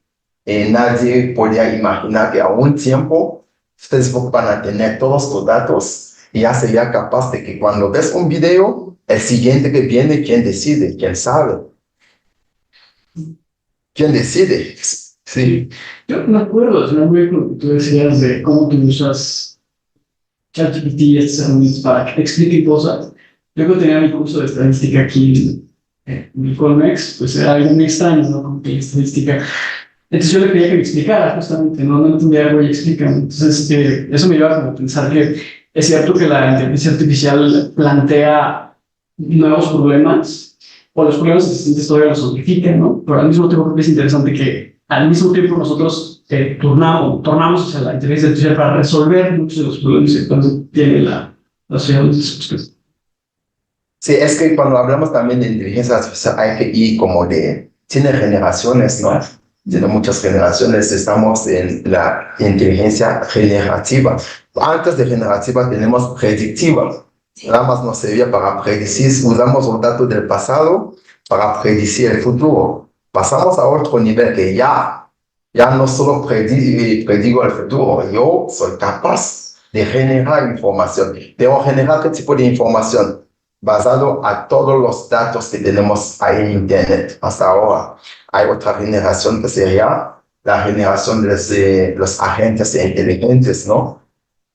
y nadie podía imaginar que a un tiempo Facebook van a tener todos tus datos y ya sería capaz de que cuando ves un video, el siguiente que viene, ¿quién decide? ¿Quién sabe? ¿Quién decide? Sí. Yo me acuerdo, es muy lo que tú decías de cómo tú usas ChatGPT y estos herramientas para que te expliquen cosas. Yo cuando tenía mi curso de estadística aquí en Colmex, pues era algo muy extraño, ¿no? Como que estadística. Entonces yo le pedía que me explicara, justamente, no entendía algo y explícame. Entonces eso me lleva como a pensar que es cierto que la inteligencia artificial plantea nuevos problemas, o los problemas existentes todavía los simplifican, ¿no? Pero al mismo tiempo creo que es interesante que al mismo tiempo nosotros tornamos hacia la inteligencia artificial para resolver muchos de los problemas que cuando tiene la sociedad. Sí, es que cuando hablamos también de inteligencia artificial hay que ir como tiene generaciones, ¿no? Tiene muchas generaciones, estamos en la inteligencia generativa. Antes de generativa tenemos predictiva. Nada más nos servía para predecir, usamos los datos del pasado para predecir el futuro. Pasamos a otro nivel que ya no solo predigo el futuro, yo soy capaz de generar información. Pero generar qué tipo de información? Basado a todos los datos que tenemos ahí en Internet hasta ahora. Hay otra generación que sería la generación de los agentes inteligentes, ¿no?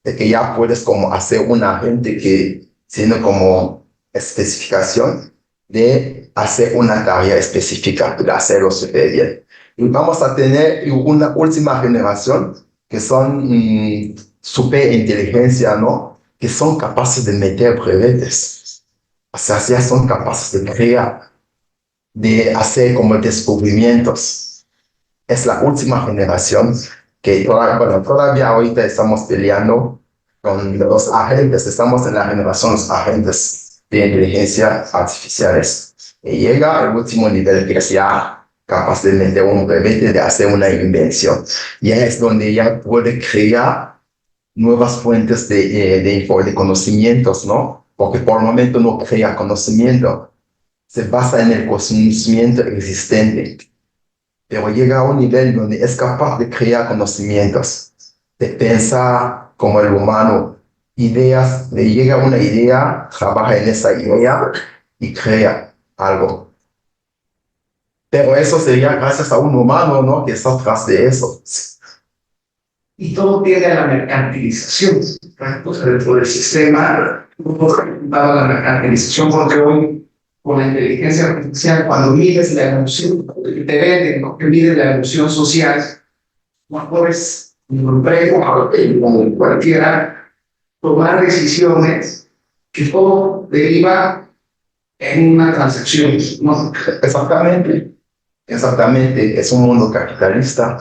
De que ya puedes como hacer un agente que tiene como especificación de hacer una tarea específica, de hacerlo súper bien. Y vamos a tener una última generación que son super inteligencia, ¿no? Que son capaces de meter brevetes. O sea, ya son capaces de crear, de hacer como descubrimientos. Es la última generación que todavía ahorita estamos peleando con los agentes, estamos en la generación de los agentes de inteligencia artificiales. Y llega al último nivel que es ya capaz de meter un brevete, de hacer una invención. Ya es donde ya puede crear nuevas fuentes de conocimientos, ¿no? Porque por el momento no crea conocimiento, se basa en el conocimiento existente. Pero llega a un nivel donde es capaz de crear conocimientos, de pensar como el humano, ideas, le llega una idea, trabaja en esa idea y crea algo. Pero eso sería gracias a un humano, ¿no? Que está atrás de eso. Y todo tiende a la mercantilización. O sea, dentro del sistema, dado la mercantilización, porque hoy, con la inteligencia artificial, cuando mides la emoción, te venden, ¿no? Que mides la emoción social, no puedes, en un empresa, como cualquiera, tomar decisiones que todo deriva en una transacción, ¿no? Exactamente, es un mundo capitalista.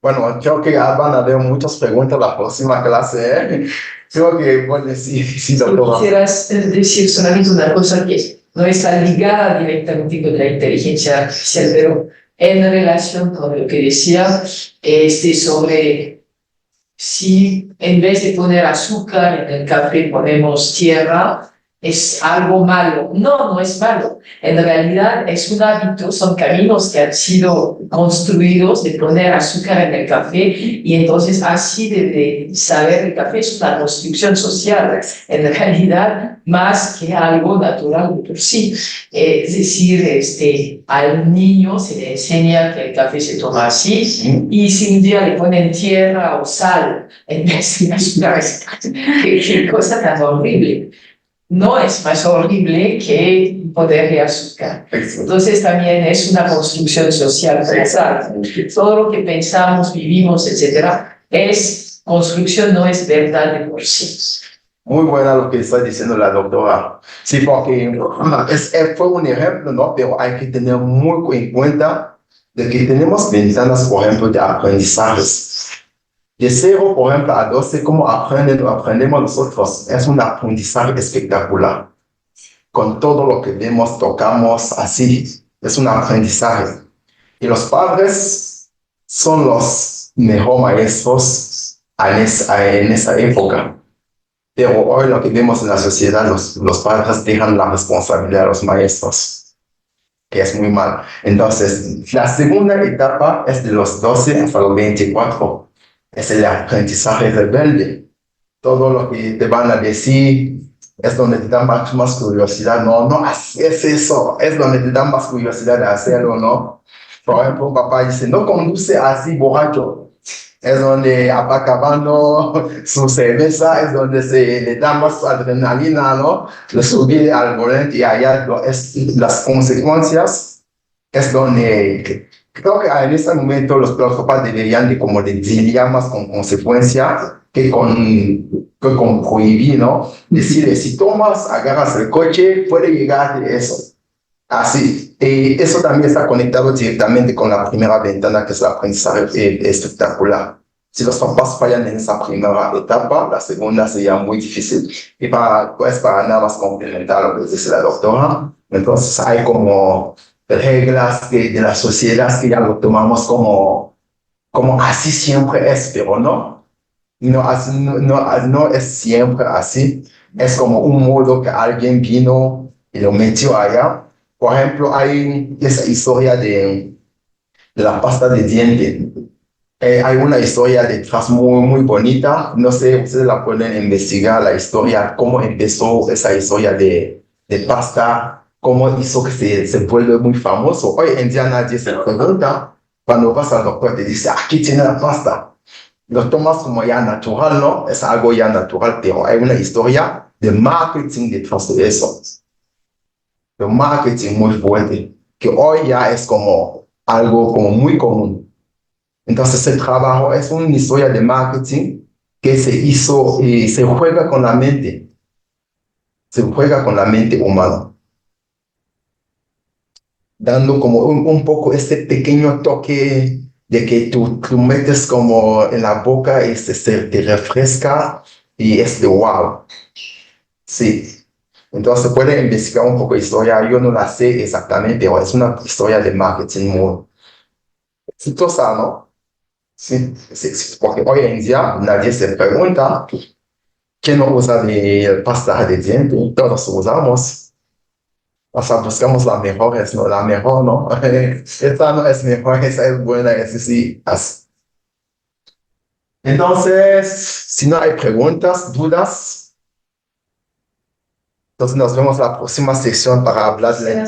Bueno, creo que van a haber muchas preguntas la próxima clase, ¿eh? Creo que, bueno, sí, doctora. Quisieras decir solamente una cosa que no está ligada directamente con la inteligencia artificial, pero en relación con lo que decía sobre si en vez de poner azúcar en el café ponemos tierra, es algo malo. No, no es malo. En realidad es un hábito, son caminos que han sido construidos de poner azúcar en el café y entonces así de saber el café es una construcción social, en realidad más que algo natural por sí. Es decir, al niño se le enseña que el café se toma así y si un día le ponen tierra o sal en vez de azúcar, qué cosa tan horrible. No es más horrible que ponerle azúcar. Entonces también es una construcción social pensar. Todo lo que pensamos, vivimos, etcétera, es construcción, no es verdad de por sí. Muy buena lo que está diciendo la doctora. Sí, porque fue un ejemplo, ¿no? Pero hay que tener muy en cuenta de que tenemos ventanas, por ejemplo, de aprendizajes. De 0, por ejemplo, a 12, cómo aprendemos nosotros, es un aprendizaje espectacular. Con todo lo que vemos, tocamos, así, es un aprendizaje. Y los padres son los mejores maestros en esa época. Pero hoy lo que vemos en la sociedad, los padres dejan la responsabilidad a los maestros, que es muy mal. Entonces, la segunda etapa es de los 12 hasta los 24. Es el aprendizaje rebelde. Todo lo que te van a decir es donde te dan más curiosidad. No, no haces eso. Es donde te dan más curiosidad de hacerlo, ¿no? Por ejemplo, un papá dice, no conduce así borracho. Es donde va acabando su cerveza, es donde se le da más adrenalina, ¿no? Le sube al volante y allá las consecuencias es donde creo que en este momento los papás deberían de lidiar más con consecuencias que con prohibir, ¿no? Decirle, si tomas, agarras el coche, puede llegar de eso. Así. Eso también está conectado directamente con la primera ventana, que es el aprendizaje espectacular. Si los papás fallan en esa primera etapa, la segunda sería muy difícil. Y para nada más complementar lo que dice la doctora, entonces hay como reglas de la sociedad que ya lo tomamos como así siempre es, pero no. No es siempre así. Es como un modo que alguien vino y lo metió allá. Por ejemplo, hay esa historia de la pasta de dientes. Hay una historia detrás muy bonita. No sé, ustedes la pueden investigar, la historia, cómo empezó esa historia de pasta, cómo hizo que se vuelve muy famoso. Hoy en día nadie se pregunta. Cuando vas al doctor te dice, aquí tiene la pasta. Lo tomas como ya natural, ¿no? Es algo ya natural, pero hay una historia de marketing detrás de eso. De marketing muy fuerte, que hoy ya es como algo como muy común. Entonces el trabajo es una historia de marketing que se hizo y se juega con la mente. Se juega con la mente humana. Dando como un poco este pequeño toque de que tú metes como en la boca y te refresca y es de wow. Sí. Entonces puede investigar un poco de historia. Yo no la sé exactamente, pero es una historia de marketing muy exitosa, ¿no? Sí, porque hoy en día nadie se pregunta quién no usa de pasta de dientes. Todos usamos. O sea, buscamos la mejor, ¿no? La mejor, ¿no? Esta no es mejor, esa es buena, esa sí. Entonces, si no hay preguntas, dudas, entonces nos vemos la próxima sección para hablarle.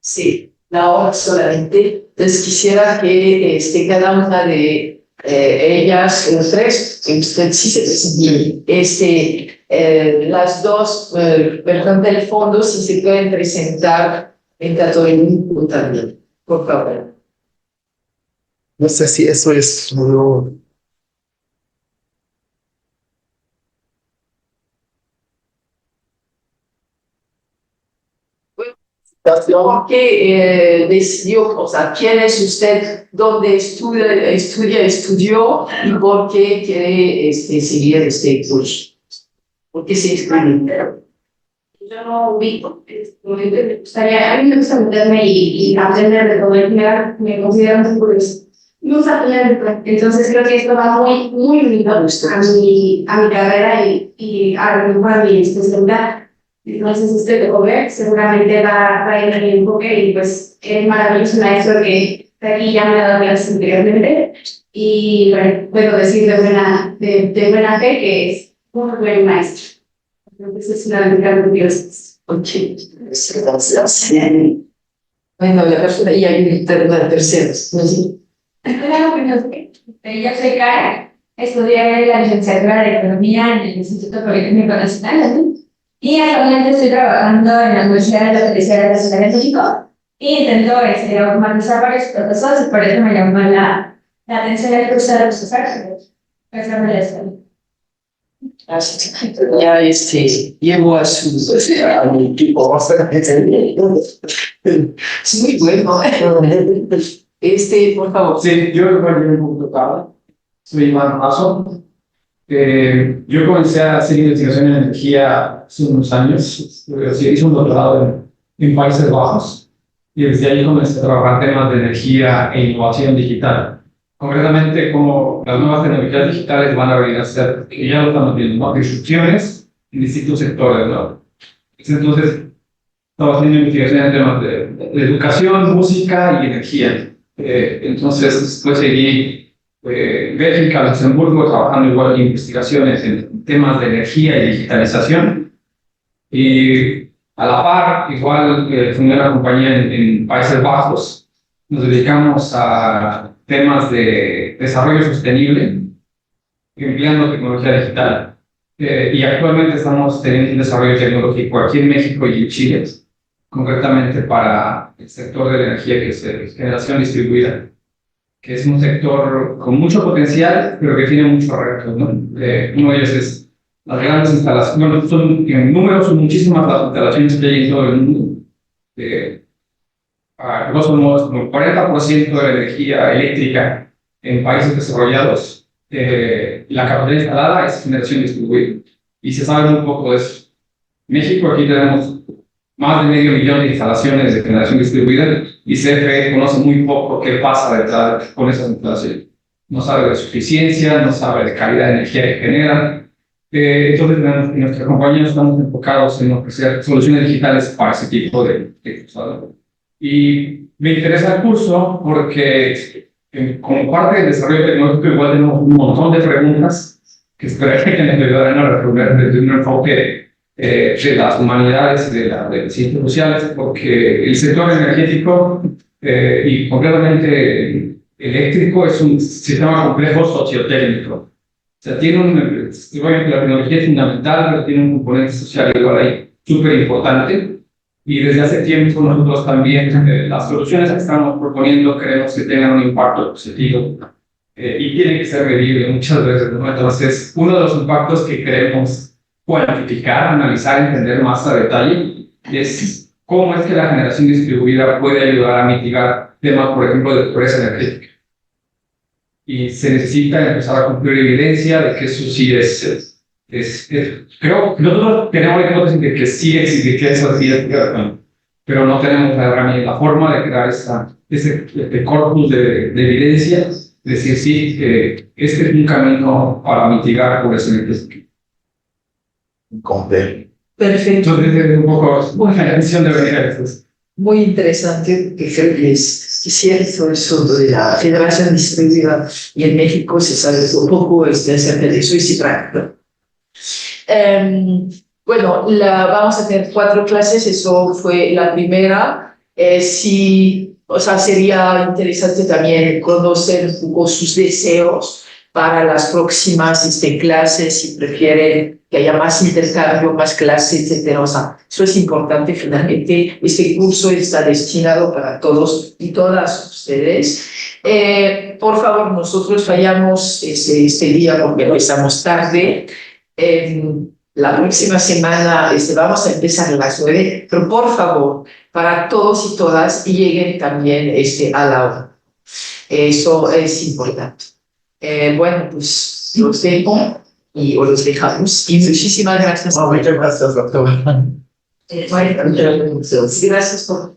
Sí, ahora solamente. Entonces quisiera que cada una de ellas, los tres, usted sí se las dos, perdón, del fondo, si se pueden presentar en todo el mundo también, por favor. No sé si eso es ¿Por qué decidió, o sea, quién es usted, dónde estudió y por qué quiere seguir este curso? ¿Por qué se inscribió? Yo no ubico, me gustaría, a mí me gusta meterme y aprender de todo. Me considero muy curioso. no usa plástico. Entonces creo que esto va muy, muy unido a mi carrera y a mi especialidad. Entonces este de comer seguramente va a ir en el enfoque y pues es maravilloso maestro que aquí ya me ha dado clases anteriormente y bueno, puedo decir de buena fe que es un buen maestro. Entonces es una ventaja de Dios. Ok, gracias. Bueno, la persona y hay una tercera. Yo soy Cara, estudié la licenciatura de Economía en el Instituto Politécnico Nacional y actualmente estoy trabajando en la Universidad de la Policía de la Ciudad de México y intento humanizar varios procesos y por eso me llamó la atención el curso de los usuarios. Ya llevo a mi equipo. Es muy bueno. Por favor. Sí, yo igual un poco tocado. Soy Iván Mazo. Yo comencé a hacer investigación en energía hace unos años. Hice un doctorado en Países Bajos y desde ahí comencé a trabajar temas de energía e innovación digital. Concretamente, como las nuevas tecnologías digitales van a venir a ser, que ya lo estamos viendo, ¿no? Disrupciones en distintos sectores, ¿no? Entonces, estaba haciendo investigación en temas de educación, música y energía. Entonces, después seguí Bélgica, Luxemburgo, trabajando igual en investigaciones en temas de energía y digitalización. Y a la par, igual fundé una compañía en Países Bajos. Nos dedicamos a temas de desarrollo sostenible, empleando tecnología digital. Y actualmente estamos teniendo un desarrollo tecnológico aquí en México y en Chile, concretamente para el sector de la energía, que es generación distribuida, que es un sector con mucho potencial, pero que tiene muchos retos, ¿no? Uno de ellos es las grandes instalaciones. Bueno, en números son muchísimas las instalaciones que hay en todo el mundo. Grosso modo, el 40% de la energía eléctrica en países desarrollados, la capacidad instalada es generación distribuida. Y se sabe muy poco de eso. En México aquí tenemos más de 500,000 de instalaciones de generación distribuida y CFE conoce muy poco qué pasa detrás con esas instalaciones. No sabe de suficiencia, no sabe de calidad de energía que generan. Entonces, en nuestra compañía estamos enfocados en ofrecer soluciones digitales para ese tipo de cosas. Y me interesa el curso porque como parte del desarrollo tecnológico igual tenemos un montón de preguntas que esperaría que nos ayudaran a resolver desde un enfoque de las humanidades y de las ciencias sociales, porque el sector energético y concretamente eléctrico es un sistema complejo sociotécnico. O sea, obviamente la tecnología es fundamental, pero tiene un componente social igual ahí súper importante. Y desde hace tiempo nosotros también, las soluciones que estamos proponiendo queremos que tengan un impacto positivo y tiene que ser medible muchas veces, ¿no? Entonces, uno de los impactos que queremos cuantificar, analizar, entender más a detalle es cómo es que la generación distribuida puede ayudar a mitigar temas, por ejemplo, de pobreza energética. Y se necesita empezar a cumplir evidencia de que eso sí creo que nosotros tenemos la hipótesis de que sí existe, que eso sí es cierto, pero no tenemos la forma de crear este corpus de evidencia, decir sí, que este es un camino para mitigar pobreza energética. Perfecto. Entonces es un poco la atención de venir a esto. Muy interesante, que creo que es cierto eso de la generación distribuida y en México se sabe un poco acerca de eso y sí práctico. Bueno, vamos a tener 4 clases, eso fue la primera. Sería interesante también conocer un poco sus deseos para las próximas clases, si prefieren que haya más intercambio, más clases, etc. O sea, eso es importante. Finalmente, este curso está destinado para todos y todas ustedes. Por favor, nosotros fallamos este día porque empezamos tarde. La próxima semana vamos a empezar a las 9, pero por favor, para todos y todas, lleguen también a la hora. Eso es importante. Bueno, pues los dejo y os los dejamos. Y muchísimas gracias. Muchas gracias, doctora. Gracias por...